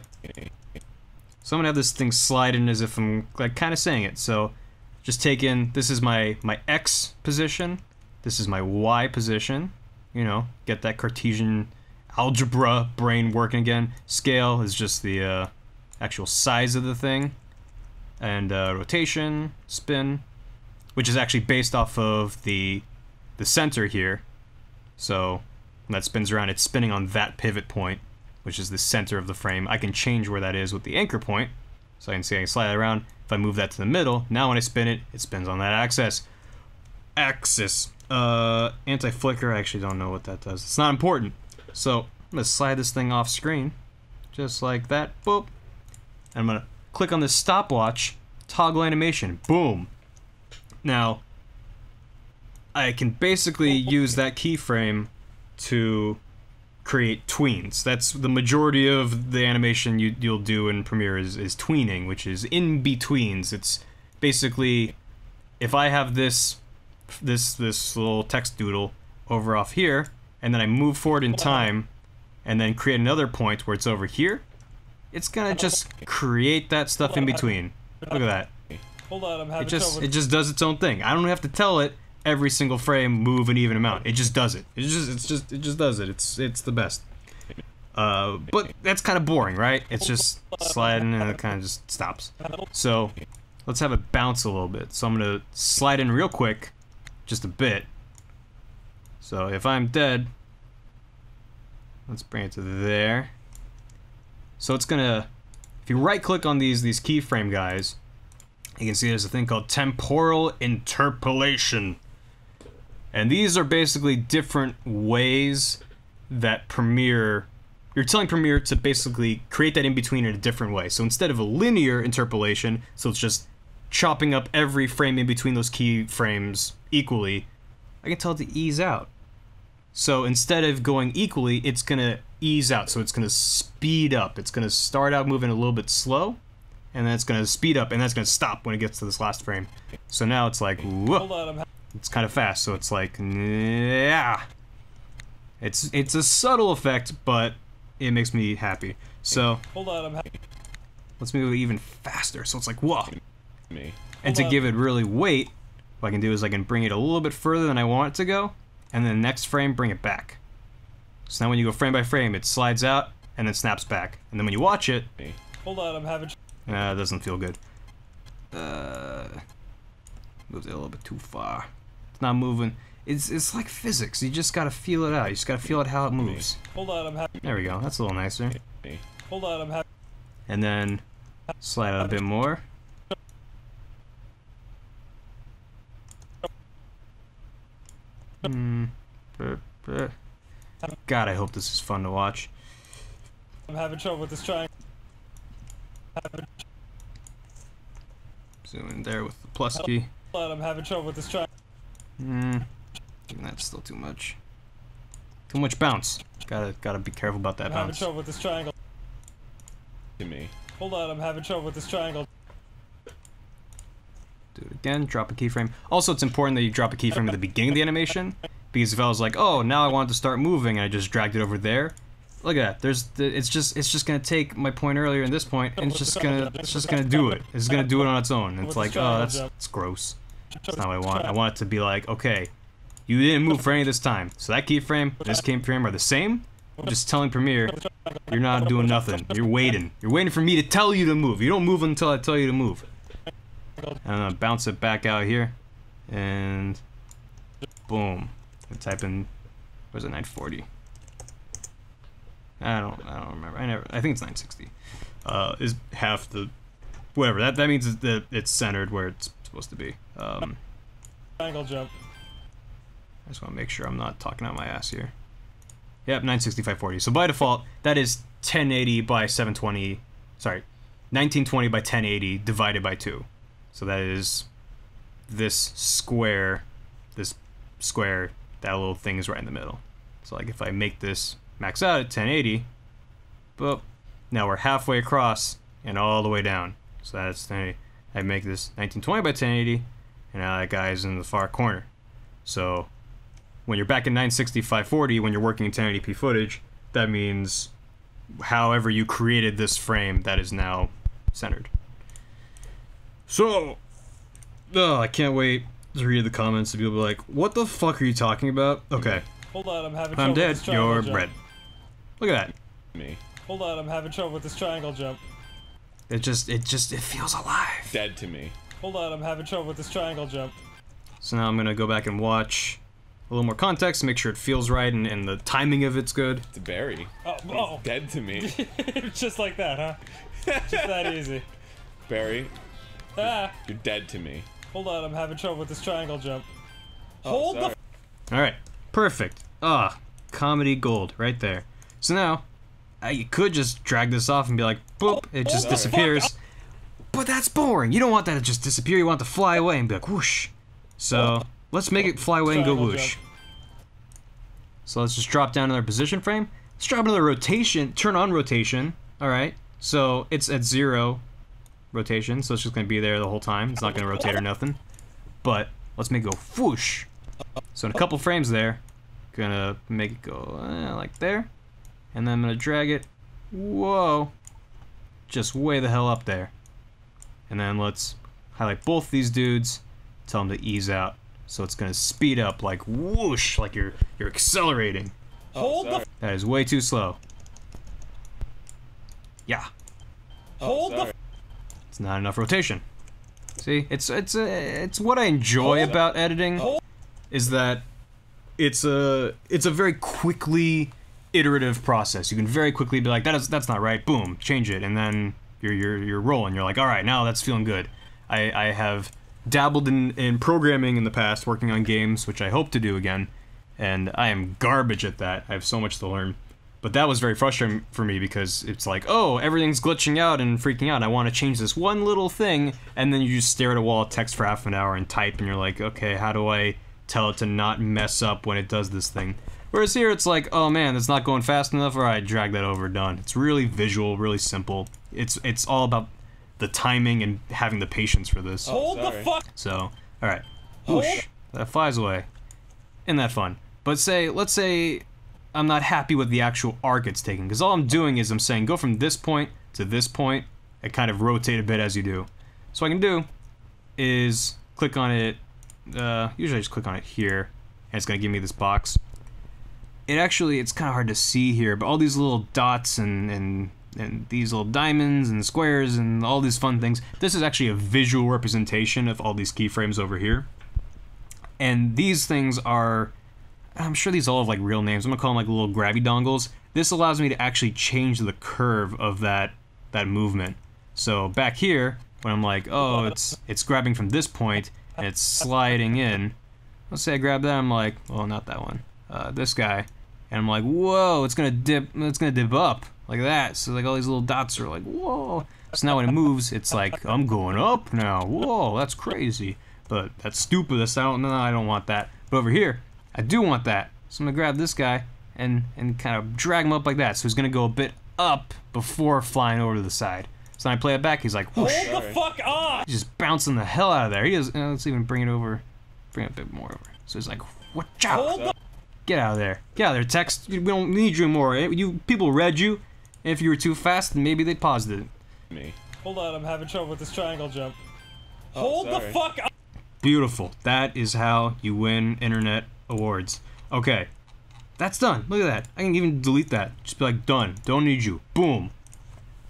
So I'm gonna have this thing slide in as if I'm like kind of saying it. So just take in, this is my X position. This is my Y position. You know, get that Cartesian algebra brain working again. Scale is just the actual size of the thing. And rotation, spin, which is actually based off of the center here. So when that spins around, it's spinning on that pivot point. which is the center of the frame, I can change where that is with the anchor point. So I can see I can slide it around. If I move that to the middle, now when I spin it, it spins on that axis. Anti-flicker, I actually don't know what that does. It's not important. So I'm gonna slide this thing off screen, just like that, boop. And I'm gonna click on this stopwatch, toggle animation, boom. Now, I can basically use that keyframe to create tweens. That's the majority of the animation you'll do in Premiere is tweening, which is in betweens. It's basically, if I have this little text doodle over off here, and then I move forward in time, and then create another point where it's over here, it's gonna just create that stuff in between. Look at that. Hold on, I'm having trouble. It just does its own thing. I don't have to tell it every single frame move an even amount. It just does it. It just does it. It's the best. But that's kind of boring, right? It's just sliding and it kind of just stops. So let's have it bounce a little bit. So I'm gonna slide in real quick, just a bit. So if I'm dead, let's bring it to there. So it's gonna, if you right click on these keyframe guys, you can see there's a thing called Temporal Interpolation. And these are basically different ways that Premiere, you're telling Premiere to basically create that in-between in a different way. So instead of a linear interpolation, so it's just chopping up every frame in between those keyframes equally, I can tell it to ease out. So instead of going equally, it's gonna ease out. So it's gonna speed up. It's gonna start out moving a little bit slow, and then it's gonna speed up, and then it's gonna stop when it gets to this last frame. So now it's like, whoa. It's kind of fast, so it's like, yeah. It's a subtle effect, but it makes me happy. So let's move it even faster. So it's like, whoa. And to give it really weight, what I can do is I can bring it a little bit further than I want it to go, and then the next frame, bring it back. So now when you go frame by frame, it slides out and then snaps back. And then when you watch it, it doesn't feel good. Moved it a little bit too far. It's not moving. It's like physics. You just gotta feel it out. You just gotta feel it how it moves. There we go. That's a little nicer. And then slide out a bit more. God, I hope this is fun to watch. I'm having trouble with this triangle. Zoom in there with the plus key. I'm having trouble with this triangle. That's still too much. Too much bounce. Gotta be careful about that bounce. I'm having trouble with this triangle. To me. Hold on, I'm having trouble with this triangle. Do it again, drop a keyframe. Also, it's important that you drop a keyframe at the beginning of the animation, because if I was like, oh, now I want it to start moving, and I just dragged it over there, look at that. It's just gonna take my point earlier and this point, and it's just gonna do it. It's gonna do it on its own. And it's like, oh, that's gross. That's not what I want. I want it to be like, okay, you didn't move for any of this time, so that keyframe, this keyframe are the same. I'm just telling Premiere, you're not doing nothing. You're waiting. You're waiting for me to tell you to move. You don't move until I tell you to move. And I'm gonna bounce it back out here, and boom. I type in, what is it, 940? I don't remember. I think it's 960. Is half the, whatever. That means that it's centered where it's supposed to be. Triangle jump. I just want to make sure I'm not talking out my ass here. Yep, 960 540. So by default, that is 1080 by 720. Sorry, 1920 by 1080 divided by 2. So that is this square, that little thing is right in the middle. So like if I make this max out at 1080, boop, now we're halfway across and all the way down. So that's 1080. I make this 1920 by 1080, and now that guy's in the far corner. So when you're back in 960 540, when you're working in 1080p footage, that means however you created this frame, that is now centered. So, I can't wait to read the comments and people be like, what the fuck are you talking about? Okay. Hold on, I'm having trouble I'm dead, with this triangle you're jump. bread. Look at that. Me. Hold on, I'm having trouble with this triangle jump. It feels alive. Dead to me. Hold on, I'm having trouble with this triangle jump. So now I'm gonna go back and watch a little more context to make sure it feels right and the timing of it's good. It's Barry. Oh. He's dead to me. Just like that, huh? Just that easy. Barry, Ah, you're dead to me. hold on, I'm having trouble with this triangle jump. Oh, Hold sorry. the Alright, perfect. Comedy gold right there. So now, you could just drag this off and be like, boop, it just Sorry. disappears. But that's boring. You don't want that to just disappear. You want it to fly away and be like, whoosh. So, let's make it fly away and go Triangle whoosh. jump. So let's just drop down another position frame. Let's drop another rotation, turn on rotation. Alright, so it's at 0 rotation, so it's just gonna be there the whole time. It's not gonna rotate or nothing. But, let's make it go whoosh. So in a couple frames there, gonna make it go like there. And then I'm gonna drag it, whoa, just way the hell up there. And then let's highlight both these dudes, tell them to ease out. So it's gonna speed up like whoosh, like you're accelerating. Hold the That is way too slow. Yeah, hold the it's not enough rotation. See, it's what I enjoy about editing, is that it's a very quickly iterative process. You can very quickly be like, that's not right. Boom, change it, and then you're rolling. You're like, all right, now that's feeling good. I have dabbled in programming in the past, working on games, which I hope to do again, and I am garbage at that. I have so much to learn. But that was very frustrating for me because it's like, oh, everything's glitching out and freaking out. I want to change this one little thing, and then you just stare at a wall of text for half an hour and type, and you're like, okay, how do I tell it to not mess up when it does this thing? Whereas here, it's like, oh man, it's not going fast enough. All right, drag that over, done. It's really visual, really simple. It's all about the timing and having the patience for this. hold the sorry. fuck. So, all right, whoosh, that flies away. Isn't that fun? But let's say I'm not happy with the actual arc it's taking, because all I'm doing is I'm saying go from this point to this point and kind of rotate a bit as you do. So what I can do is click on it, usually I just click on it here, and it's going to give me this box. It's kind of hard to see here, but all these little dots and these little diamonds and squares and all these fun things, this is actually a visual representation of all these keyframes over here. And these things are, I'm sure these all have like real names. I'm gonna call them like little grabby dongles. This allows me to actually change the curve of that movement. So back here, when I'm like, oh, it's grabbing from this point and it's sliding in. Let's say I grab that, I'm like, well, not that one, this guy, and I'm like, whoa, it's gonna dip up like that. So like all these little dots are like, whoa. So now when it moves, it's like, I'm going up now. Whoa, that's crazy. But that's stupid. No, I don't want that. But over here, I do want that. So I'm gonna grab this guy and kind of drag him up like that. So he's gonna go a bit up before flying over to the side. So when I play it back, he's like, whoosh. Hold the fuck on. He's just bouncing the hell out of there. He is. Let's even bring it a bit more over. So he's like, watch out. Get out of there. Get out of there, text. We don't need you more. You people read you. If you were too fast, then maybe they paused it. Me. Hold on, I'm having trouble with this triangle jump. Oh, Hold the sorry. fuck on. Beautiful. That is how you win internet awards. Okay. That's done. Look at that. I can even delete that. Just be like, done. Don't need you. Boom.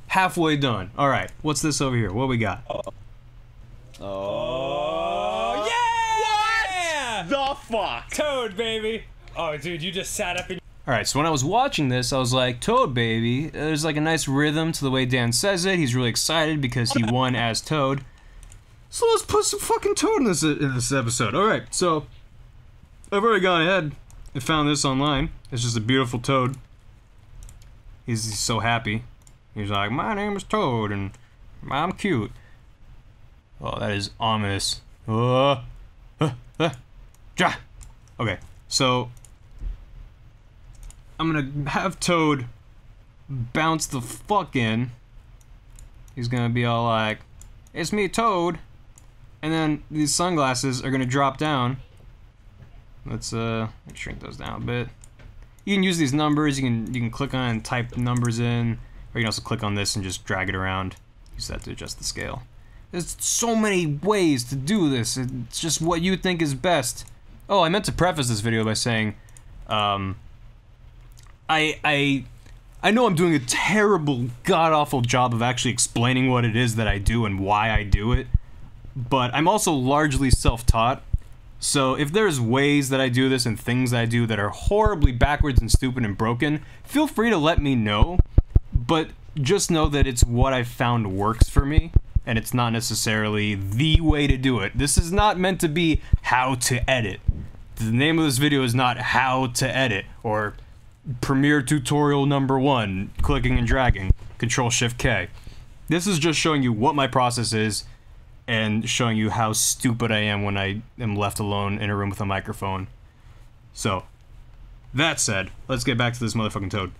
Halfway done. Alright. What's this over here? What we got? Oh. Yeah! The fuck? Toad, baby. Oh, dude, you just sat up in. Alright, so when I was watching this, I was like, Toad, baby. There's like a nice rhythm to the way Dan says it. He's really excited because he won as Toad. So let's put some fucking Toad in this episode. Alright, so I've already gone ahead and found this online. It's just a beautiful Toad. He's so happy. He's like, my name is Toad and I'm cute. Oh, that is ominous. Okay, so I'm gonna have Toad bounce the fuck in. He's gonna be all like, it's me, Toad. And then these sunglasses are gonna drop down. Let's shrink those down a bit. You can use these numbers, you can click on and type numbers in, or you can also click on this and just drag it around. Use that to adjust the scale. There's so many ways to do this. It's just what you think is best. Oh, I meant to preface this video by saying, I know I'm doing a terrible, god-awful job of actually explaining what it is that I do and why I do it, but I'm also largely self-taught, So if there's ways that I do this and things that I do that are horribly backwards and stupid and broken, feel free to let me know, but just know that it's what I've found works for me, and it's not necessarily the way to do it. This is not meant to be how to edit. The name of this video is not how to edit, or Premiere tutorial number 1, clicking and dragging, Control-Shift-K. This is just showing you what my process is, and showing you how stupid I am when I am left alone in a room with a microphone. So, that said, let's get back to this motherfucking Toad.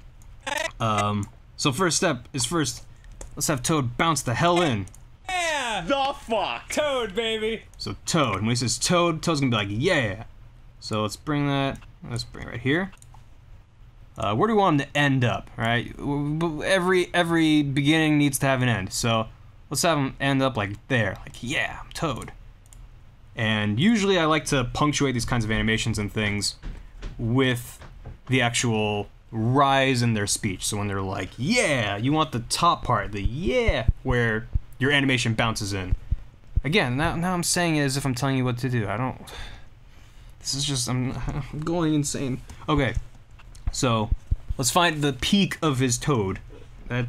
So first step is let's have Toad bounce the hell in. Yeah! The fuck? Toad, baby! So Toad, when he says Toad, Toad's gonna be like, yeah! So let's bring it right here. Where do we want him to end up, right? Every beginning needs to have an end, so let's have him end up like there, like, yeah, I'm Toad. And usually I like to punctuate these kinds of animations and things with the actual rise in their speech. So when they're like, yeah, you want the top part, the yeah, where your animation bounces in. Again, now I'm saying it as if I'm telling you what to do. This is just, I'm going insane. Okay, so let's find the peak of his Toad. I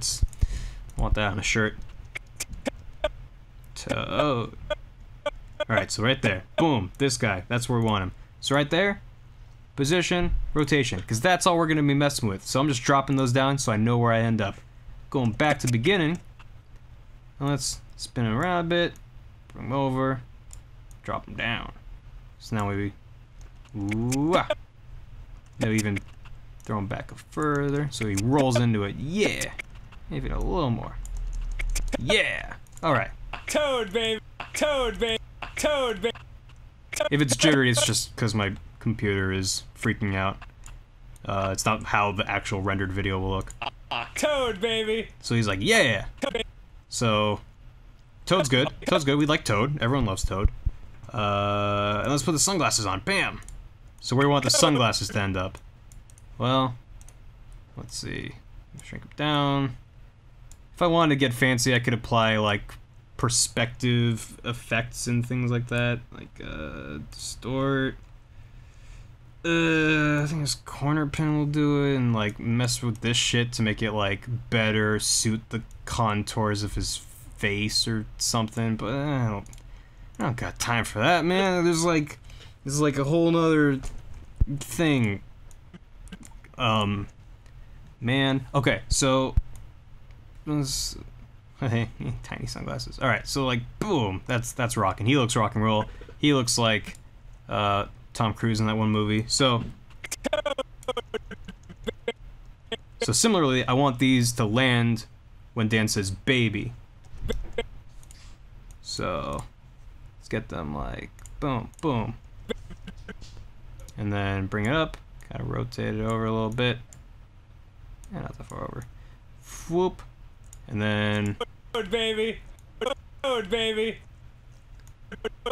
want that on a shirt. Toad. Alright, so right there. Boom, this guy. That's where we want him. So right there, position, rotation, because that's all we're going to be messing with. So I'm just dropping those down so I know where I end up. Going back to the beginning, and let's spin it around a bit, bring him over, drop him down. So now we, maybe even throw him back further so he rolls into it. Yeah, maybe a little more. Yeah, alright. Toad, baby! Toad, baby! Toad, baby! If it's jittery, it's just because my computer is freaking out. It's not how the actual rendered video will look. Toad, baby! So he's like, yeah! So, Toad's good. Toad's good. We like Toad. Everyone loves Toad. And let's put the sunglasses on. Bam! So where do we want the sunglasses to end up? Well, let's see. Shrink them down. If I wanted to get fancy, I could apply, like, perspective effects and things like that. Like, distort. I think this corner pin will do it, and, like, mess with this shit to make it, like, better suit the contours of his face or something, but I don't got time for that, man. This is like a whole nother thing. Man. Okay, so tiny sunglasses. Alright, so like boom, that's rocking. He looks rock and roll. He looks like Tom Cruise in that one movie. So similarly, I want these to land when Dan says baby. So let's get them like boom, boom. And then bring it up, kind of rotate it over a little bit. And not that far over. Whoop. And then Toad, baby! Toad, baby!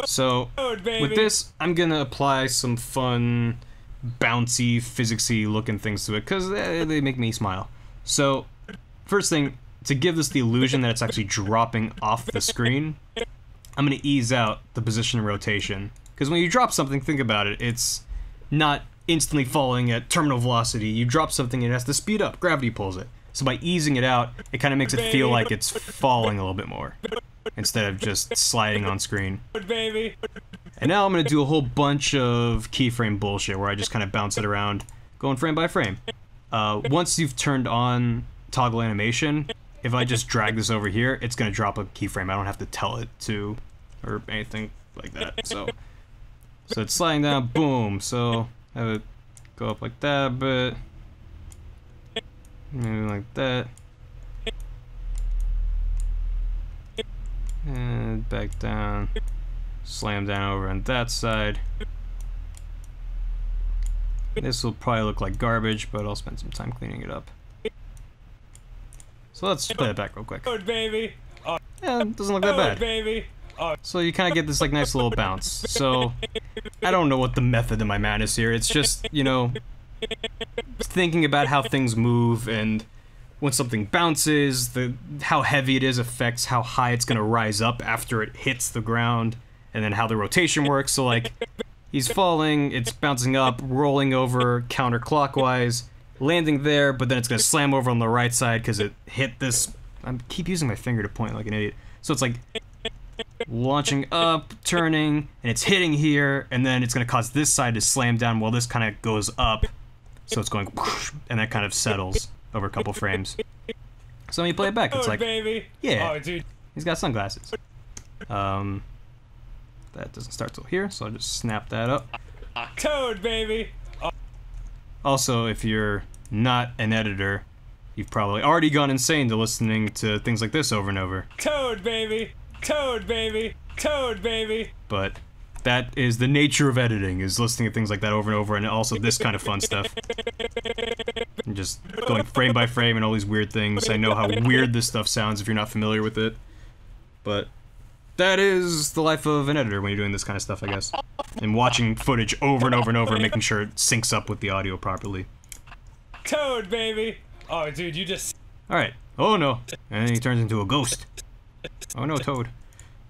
So Toad, baby! with this, I'm gonna apply some fun, bouncy, physicsy looking things to it, because they make me smile. So first thing, to give this the illusion that it's actually dropping off the screen, I'm gonna ease out the position and rotation. Because when you drop something, think about it, it's not instantly falling at terminal velocity. You drop something, it has to speed up. Gravity pulls it. So by easing it out, it kind of makes it feel like it's falling a little bit more, instead of just sliding on screen. Baby. And now I'm going to do a whole bunch of keyframe bullshit, where I just kind of bounce it around, going frame by frame. Once you've turned on toggle animation, if I just drag this over here, it's going to drop a keyframe. I don't have to tell it to, or anything like that. So it's sliding down, boom. So have it go up like that, but maybe like that. And back down. Slam down over on that side. This will probably look like garbage, but I'll spend some time cleaning it up. So let's play it back real quick. Toad, baby! Yeah, it doesn't look that bad. Baby! So you kind of get this like nice little bounce. So I don't know what the method of my madness here. It's just, you know, thinking about how things move, and when something bounces, how heavy it is affects how high it's gonna rise up after it hits the ground, and then how the rotation works. So like, he's falling, it's bouncing up, rolling over counterclockwise, landing there, but then it's gonna slam over on the right side because it hit this. I keep using my finger to point like an idiot. So it's like launching up, turning, and it's hitting here, and then it's gonna cause this side to slam down while this kind of goes up. So it's going, whoosh, and that kind of settles over a couple frames. So when you play it back, it's like, baby. yeah, Oh, dude. he's got sunglasses. That doesn't start till here, so I'll just snap that up. Toad, baby. Also, if you're not an editor, you've probably already gone insane to listening to things like this over and over. Toad, baby. Toad, baby. Toad, baby. But that is the nature of editing, is listening to things like that over and over, and also this kind of fun stuff. And just going frame by frame and all these weird things. I know how weird this stuff sounds if you're not familiar with it. But that is the life of an editor when you're doing this kind of stuff, I guess. And watching footage over and over and over and making sure it syncs up with the audio properly. Toad, baby. Oh, dude, you just... Alright. Oh no. And then he turns into a ghost. Oh no, Toad.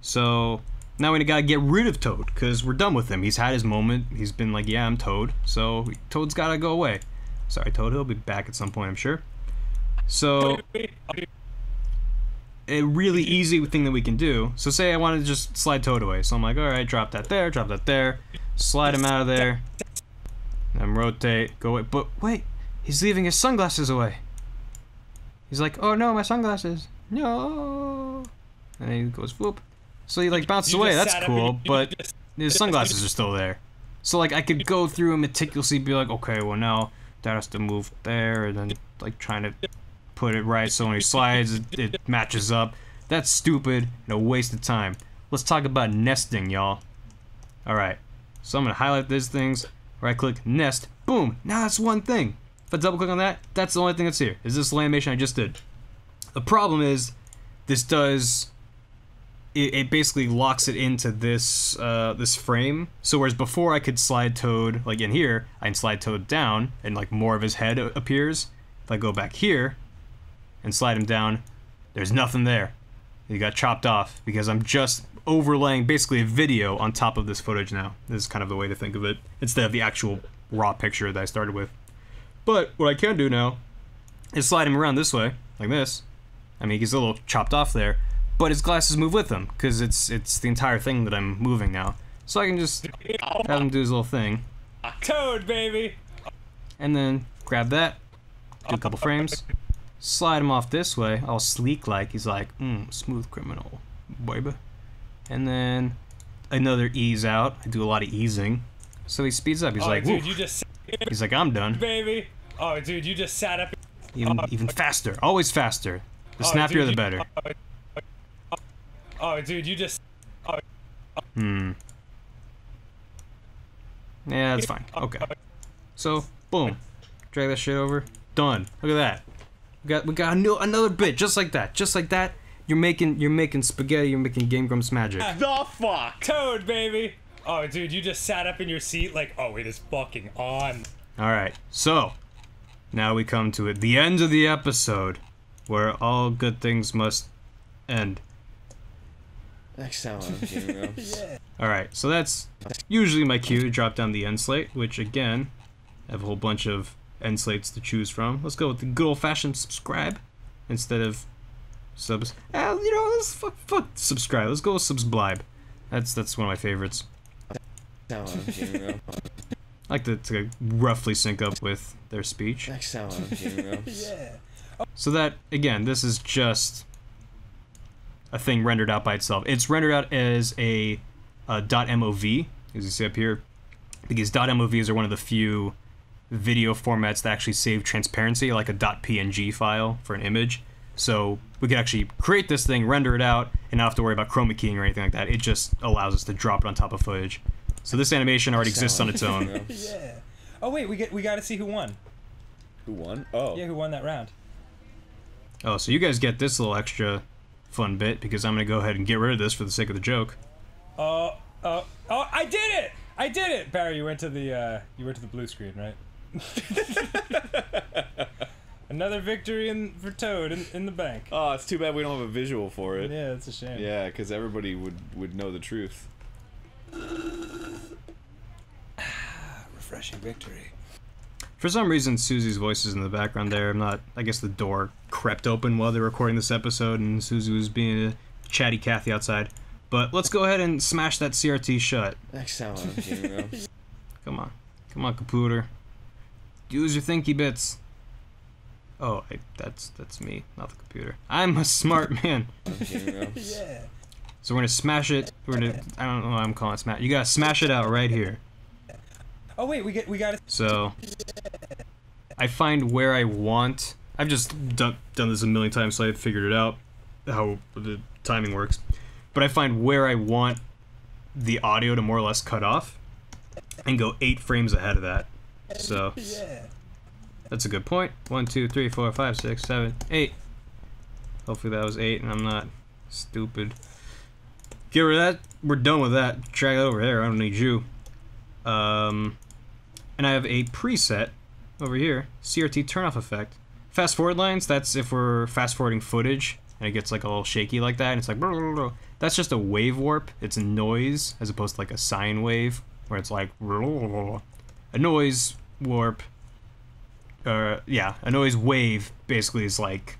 So, now we gotta get rid of Toad, because we're done with him. He's had his moment. He's been like, yeah, I'm Toad. So, Toad's gotta go away. Sorry, Toad. He'll be back at some point, I'm sure. So, a really easy thing that we can do. So say I wanted to just slide Toad away. So I'm like, alright, drop that there, slide him out of there, then rotate, go away. But wait, he's leaving his sunglasses away. He's like, oh no, my sunglasses, no. And then he goes, whoop. So he like bounces away, that's cool, but his sunglasses are still there. So like I could go through and meticulously be like, okay, well now that has to move there, and then like trying to put it right so when he slides it matches up. That's stupid and a waste of time. Let's talk about nesting, y'all. Alright, so I'm gonna highlight these things, right click, nest, boom, now that's one thing. If I double click on that, that's the only thing that's here, is this animation I just did. The problem is, this does, it basically locks it into this this frame. So whereas before I could slide Toad, like in here, I can slide Toad down and like more of his head appears. If I go back here and slide him down, there's nothing there. He got chopped off because I'm just overlaying basically a video on top of this footage now. This is kind of the way to think of it, instead of the actual raw picture that I started with. But what I can do now is slide him around this way, like this. I mean, he gets a little chopped off there, but his glasses move with him, because it's the entire thing that I'm moving now. So I can just have him do his little thing. Toad, baby. And then grab that, do a couple frames, slide him off this way, all sleek like. He's like, smooth criminal, baby. And then another ease out. I do a lot of easing. So he speeds up. He's like, dude, woof. you just... He's like, I'm done. Baby. Oh, dude, you just sat up... Even faster. Always faster. The snappier, dude, the better. Oh, dude, you just... Yeah, that's fine. Okay. So, boom. Drag that shit over. Done. Look at that. We got another bit just like that. Just like that. You're making spaghetti. You're making Game Grumps magic. The fuck? Toad, baby. Oh, dude, you just sat up in your seat like, oh, it is fucking on. All right. So, now we come to it. The end of the episode, where all good things must end. Next time on Game Grumps. Yeah. Alright, so that's usually my cue to drop down the end slate, which again, I have a whole bunch of end slates to choose from. Let's go with the good old-fashioned subscribe instead of subs. You know, let's fuck subscribe. Let's go with subscribe. That's one of my favorites. Next time on Game Grumps. I like to roughly sync up with their speech. Next time on Game Grumps. Yeah. So that, again, this is just a thing rendered out by itself. It's rendered out as a .mov, as you see up here, because .movs are one of the few video formats that actually save transparency, like a .png file for an image. So we can actually create this thing, render it out, and not have to worry about chroma keying or anything like that. It just allows us to drop it on top of footage. So this animation already exists on its own. Yeah. Oh wait, we got to see who won. Who won? Oh. Yeah, who won that round? Oh, so you guys get this little extra fun bit, because I'm gonna go ahead and get rid of this for the sake of the joke. Oh, I did it! I did it! Barry, you went to the blue screen, right? Another victory for Toad in the bank. Oh, it's too bad we don't have a visual for it. Yeah, that's a shame. Yeah, because everybody would know the truth. refreshing victory. For some reason, Susie's voice is in the background there. I'm not. I guess the door crept open while they were recording this episode, and Susie was being a chatty Cathy outside. But let's go ahead and smash that CRT shut. Next time on Game Grumps. Come on, come on, computer. Use your thinky bits. Oh, that's me, not the computer. I'm a smart man. Game Grumps. Yeah. So we're gonna smash it. We're gonna. I don't know why I'm calling it smash. You gotta smash it out right here. Oh wait, we got it. So I find where I want. I've just done this a million times, so I figured it out how the timing works. But I find where I want the audio to more or less cut off, and go 8 frames ahead of that. So Yeah. that's a good point. 1, 2, 3, 4, 5, 6, 7, 8. Hopefully that was 8, and I'm not stupid. Get rid of that. We're done with that. Drag it over there. I don't need you. And I have a preset over here, CRT Turn Off effect. Fast forward lines, that's if we're fast forwarding footage and it gets like a little shaky like that, and it's like blah, blah, blah. That's just a wave warp. It's a noise as opposed to like a sine wave where it's like blah, blah, blah. A noise warp. Yeah, a noise wave basically is like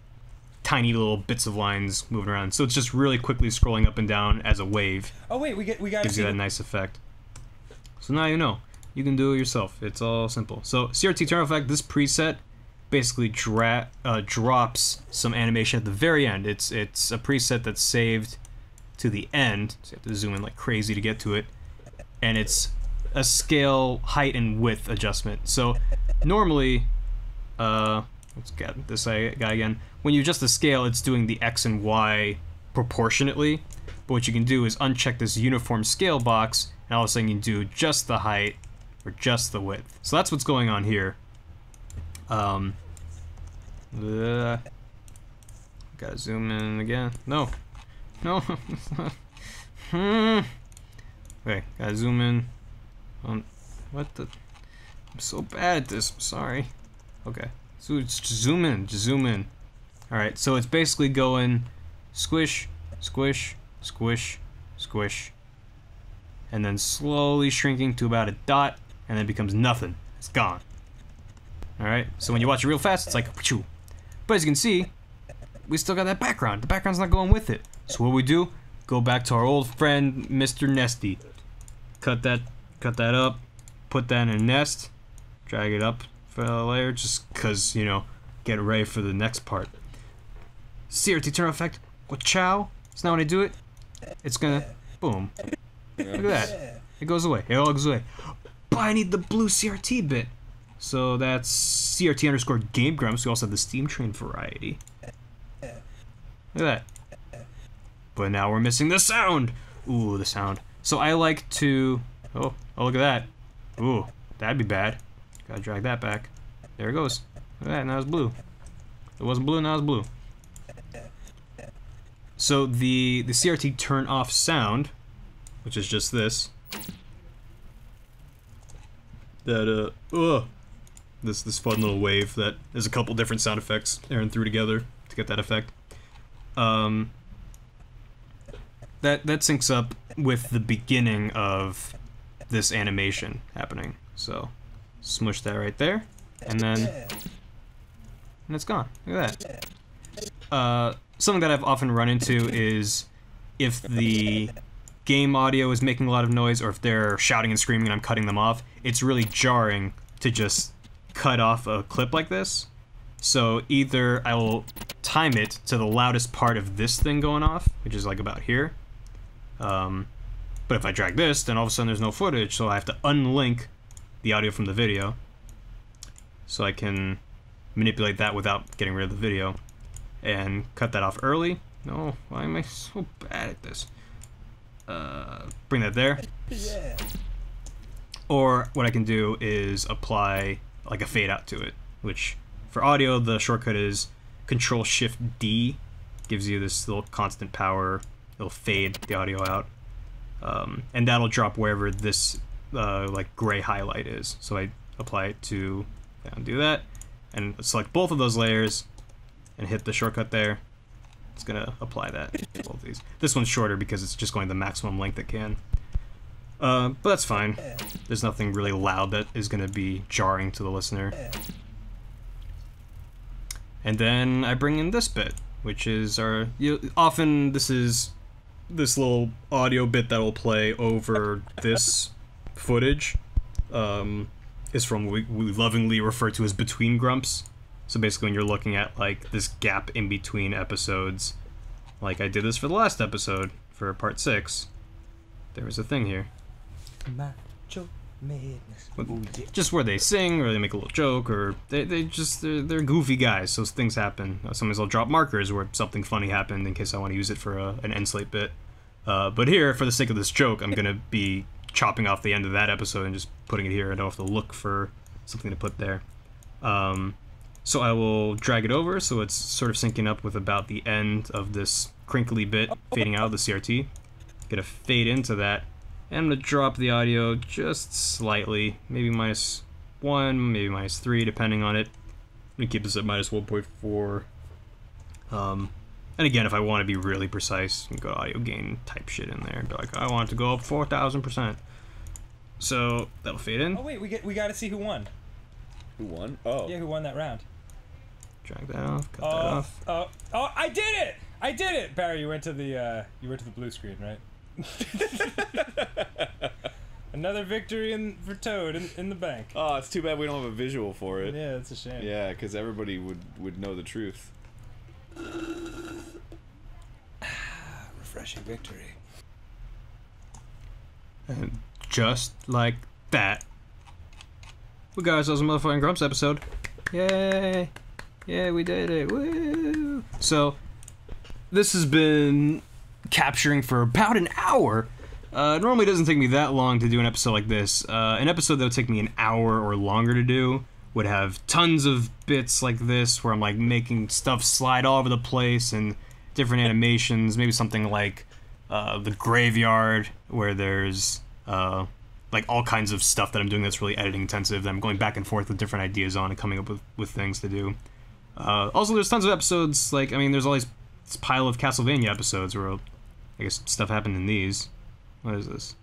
tiny little bits of lines moving around. So it's just really quickly scrolling up and down as a wave. Oh wait, we got Gives you that nice effect. So now you know. You can do it yourself. It's all simple. So CRT Turn Off effect, this preset basically drops some animation at the very end. It's a preset that's saved to the end. So you have to zoom in like crazy to get to it. And it's a scale height and width adjustment. So normally, let's get this guy again. When you adjust the scale, it's doing the X and Y proportionately. But what you can do is uncheck this uniform scale box, and all of a sudden you can do just the height or just the width. So that's what's going on here. Gotta zoom in again. No. Okay, gotta zoom in. What the? I'm so bad at this. I'm sorry. Okay, so just zoom in. Just zoom in. All right. So it's basically going squish, squish, squish, squish, and then slowly shrinking to about a dot, and then it becomes nothing. It's gone. All right. So when you watch it real fast, it's like, pachoo. But as you can see, we still got that background. The background's not going with it. So what we do? Go back to our old friend, Mr. Nesty. Cut that up. Put that in a nest. Drag it up for a layer, just cause get ready for the next part. CRT Turn Off effect. Chow. So now when I do it, it's gonna boom. Look at that. It goes away. It all goes away. But I need the blue CRT bit. So that's CRT_Game Grumps. We also have the Steam Train variety. Look at that. But now we're missing the sound. Ooh, the sound. So I like to. Oh, look at that. Ooh, that'd be bad. Gotta drag that back. There it goes. Look at that. Now it's blue. It wasn't blue. Now it's blue. So the CRT Turn Off Sound, which is just this. This fun little wave that there's a couple different sound effects Aaron threw together to get that effect. That syncs up with the beginning of this animation happening. So smush that right there, and it's gone. Look at that. Something that I've often run into is if the game audio is making a lot of noise, or if they're shouting and screaming and I'm cutting them off, it's really jarring to just cut off a clip like this. So either I will time it to the loudest part of this thing going off, which is like about here. But if I drag this, then all of a sudden there's no footage, so I have to unlink the audio from the video. So I can manipulate that without getting rid of the video. And cut that off early. No, why am I so bad at this? Bring that there. Yeah. Or what I can do is apply like a fade out to it, which for audio the shortcut is Control-Shift-D. Gives you this little constant power. It'll fade the audio out, and that'll drop wherever this like gray highlight is. So I apply it to do that, and select both of those layers, and hit the shortcut there. It's gonna apply that to both of these. This one's shorter because it's just going the maximum length it can. But that's fine. There's nothing really loud that is going to be jarring to the listener. And then I bring in this bit, which is our... often this is this little audio bit that will play over this footage. Is from what we lovingly refer to as between grumps. So basically when you're looking at like this gap in between episodes, like I did this for the last episode, for part 6, there was a thing here. Macho madness. Just where they sing, or they make a little joke, or they're goofy guys, so things happen. Sometimes I'll drop markers where something funny happened in case I want to use it for an End Slate bit. But here, for the sake of this joke, I'm gonna be chopping off the end of that episode and just putting it here. I don't have to look for something to put there. So I will drag it over so it's sort of syncing up with about the end of this crinkly bit fading out of the CRT. Get a fade into that, and I'm going to drop the audio just slightly, maybe -1, maybe -3, depending on it. I'm going to keep this at -1.4. And again, if I want to be really precise, you can go to audio gain, type shit in there, and be like, I want it to go up 4,000%. So that'll fade in. Oh wait, we got to see who won. Who won? Oh. Yeah, who won that round? Drag that off. Cut that off. Oh! I did it! I did it! Barry, you went to the blue screen, right? Another victory for Toad in the bank. Oh, it's too bad we don't have a visual for it. Yeah, it's a shame. Yeah, because everybody would know the truth. Refreshing victory. And just like that, we got ourselves a motherfucking Grumps episode. Yay! Yeah, we did it. Woo! So, this has been capturing for about an hour. Normally it doesn't take me that long to do an episode like this. An episode that would take me an hour or longer to do would have tons of bits like this where I'm like making stuff slide all over the place and different animations. Maybe something like the graveyard where there's like all kinds of stuff that I'm doing that's really editing intensive that I'm going back and forth with different ideas on and coming up with things to do. Also, there's tons of episodes, like, I mean, there's always this pile of Castlevania episodes where, I guess, stuff happened in these. What is this?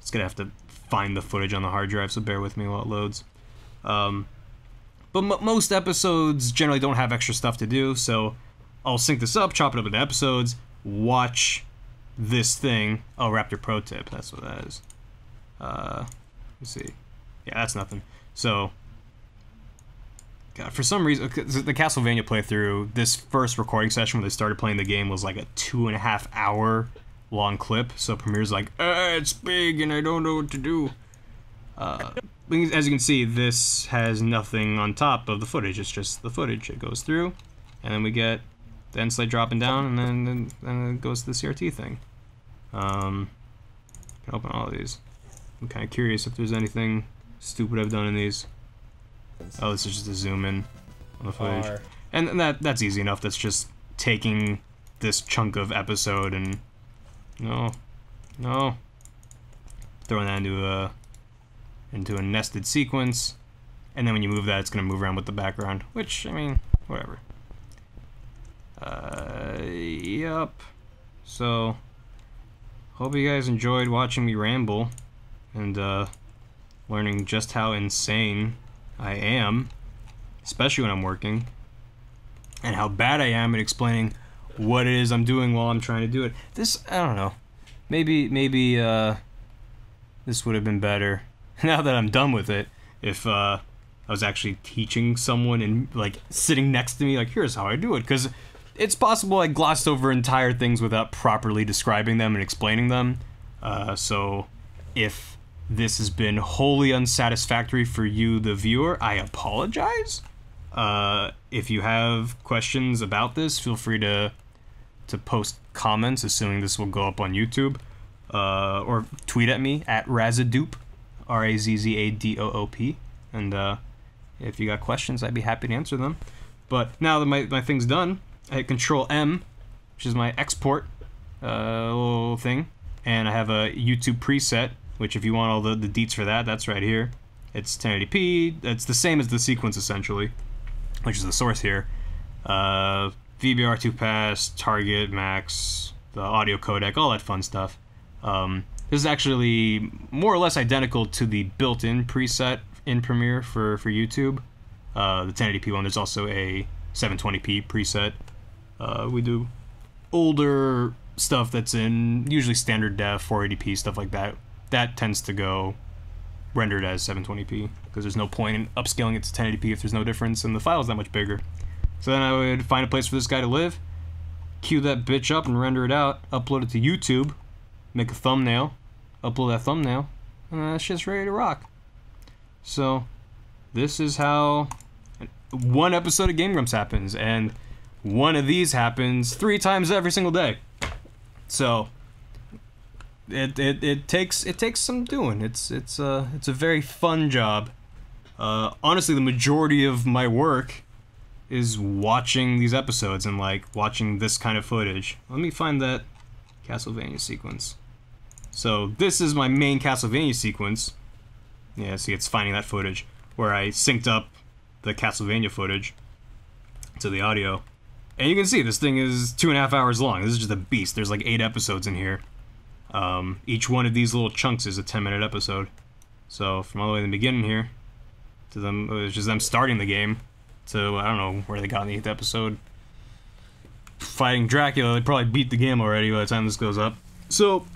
It's gonna have to find the footage on the hard drive, so bear with me while it loads. But most episodes generally don't have extra stuff to do, so I'll sync this up, chop it up into episodes, watch this thing. Oh, Raptor Pro Tip, that's what that is. Let's see. Yeah, that's nothing. So, God, for some reason, the Castlevania playthrough, this first recording session when they started playing the game was like a 2.5 hour long clip, so Premiere's like, it's big and I don't know what to do. As you can see, this has nothing on top of the footage, it's just the footage. It goes through, and then we get the End Slate dropping down, and then it goes to the CRT thing. Can open all of these. I'm kind of curious if there's anything stupid I've done in these. Oh, this is just a zoom in on the footage. And that's easy enough. That's just taking this chunk of episode and... No. Throwing that into a nested sequence. And then when you move that, it's going to move around with the background. Which, I mean, whatever. Yup. So, hope you guys enjoyed watching me ramble. And, learning just how insane I am, especially when I'm working, and how bad I am at explaining what it is I'm doing while I'm trying to do it. This, I don't know, maybe this would have been better, now that I'm done with it, if I was actually teaching someone and, like, sitting next to me, like, here's how I do it, because it's possible I glossed over entire things without properly describing them and explaining them, so if this has been wholly unsatisfactory for you, the viewer, I apologize. If you have questions about this, feel free to post comments, assuming this will go up on YouTube, or tweet at me at Razzadoop, R-A-Z-Z-A-D-O-O-P, and if you got questions, I'd be happy to answer them. But now that my thing's done, I hit Control-M, which is my export little thing, and I have a YouTube preset, which if you want all the deets for that, that's right here. It's 1080p, it's the same as the sequence essentially, which is the source here. VBR2 pass, target, max, the audio codec, all that fun stuff. There's This is actually more or less identical to the built-in preset in Premiere for YouTube. The 1080p one, there's also a 720p preset. We do older stuff that's in usually standard def, 480p, stuff like that. That tends to go rendered as 720p because there's no point in upscaling it to 1080p if there's no difference and the file's that much bigger. So then I would find a place for this guy to live, queue that bitch up and render it out, upload it to YouTube, make a thumbnail, upload that thumbnail, and that shit's ready to rock. So this is how one episode of Game Grumps happens, and one of these happens 3 times every single day. So it takes some doing. It's a very fun job. Honestly, the majority of my work is watching these episodes and like watching this kind of footage. Let me find that Castlevania sequence. So this is my main Castlevania sequence. Yeah, see, it's finding that footage where I synced up the Castlevania footage to the audio. And you can see this thing is 2.5 hours long. This is just a beast. There's like 8 episodes in here. Each one of these little chunks is a 10-minute episode. So from all the way in the beginning here to them, it was just them starting the game to, I don't know where they got in the 8th episode. Fighting Dracula, they probably beat the game already by the time this goes up. So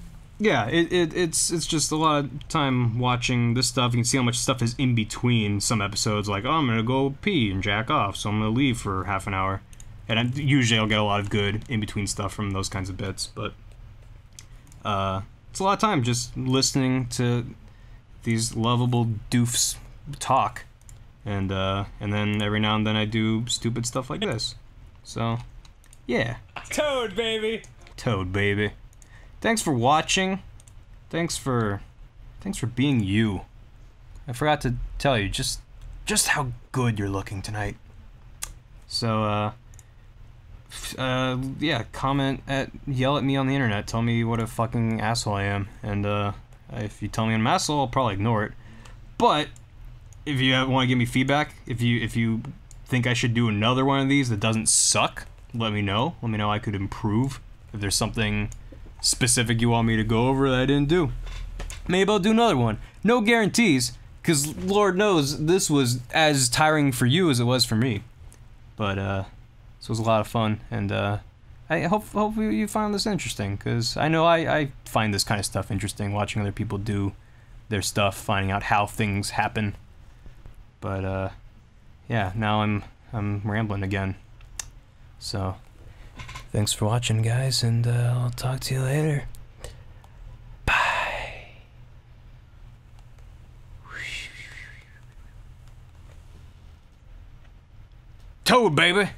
yeah, it's just a lot of time watching this stuff. You can see how much stuff is in between some episodes. Like, oh, I'm gonna go pee and jack off, so I'm gonna leave for half an hour. And usually I'll get a lot of good in-between stuff from those kinds of bits, but it's a lot of time just listening to these lovable doofs talk. And then every now and then I do stupid stuff like this. So, yeah. Toad, baby! Toad, baby. Thanks for watching. Thanks for being you. I forgot to tell you just how good you're looking tonight. So, yeah, yell at me on the internet. Tell me what a fucking asshole I am. And, if you tell me I'm an asshole, I'll probably ignore it. But, if you want to give me feedback, if you think I should do another one of these that doesn't suck, let me know. Let me know I could improve. If there's something specific you want me to go over that I didn't do, maybe I'll do another one. No guarantees, because Lord knows this was as tiring for you as it was for me. But, this was a lot of fun, and I hope you found this interesting, because I know I find this kind of stuff interesting, watching other people do their stuff, finding out how things happen. But yeah, now I'm rambling again. So thanks for watching, guys, and I'll talk to you later. Bye. Toad, baby.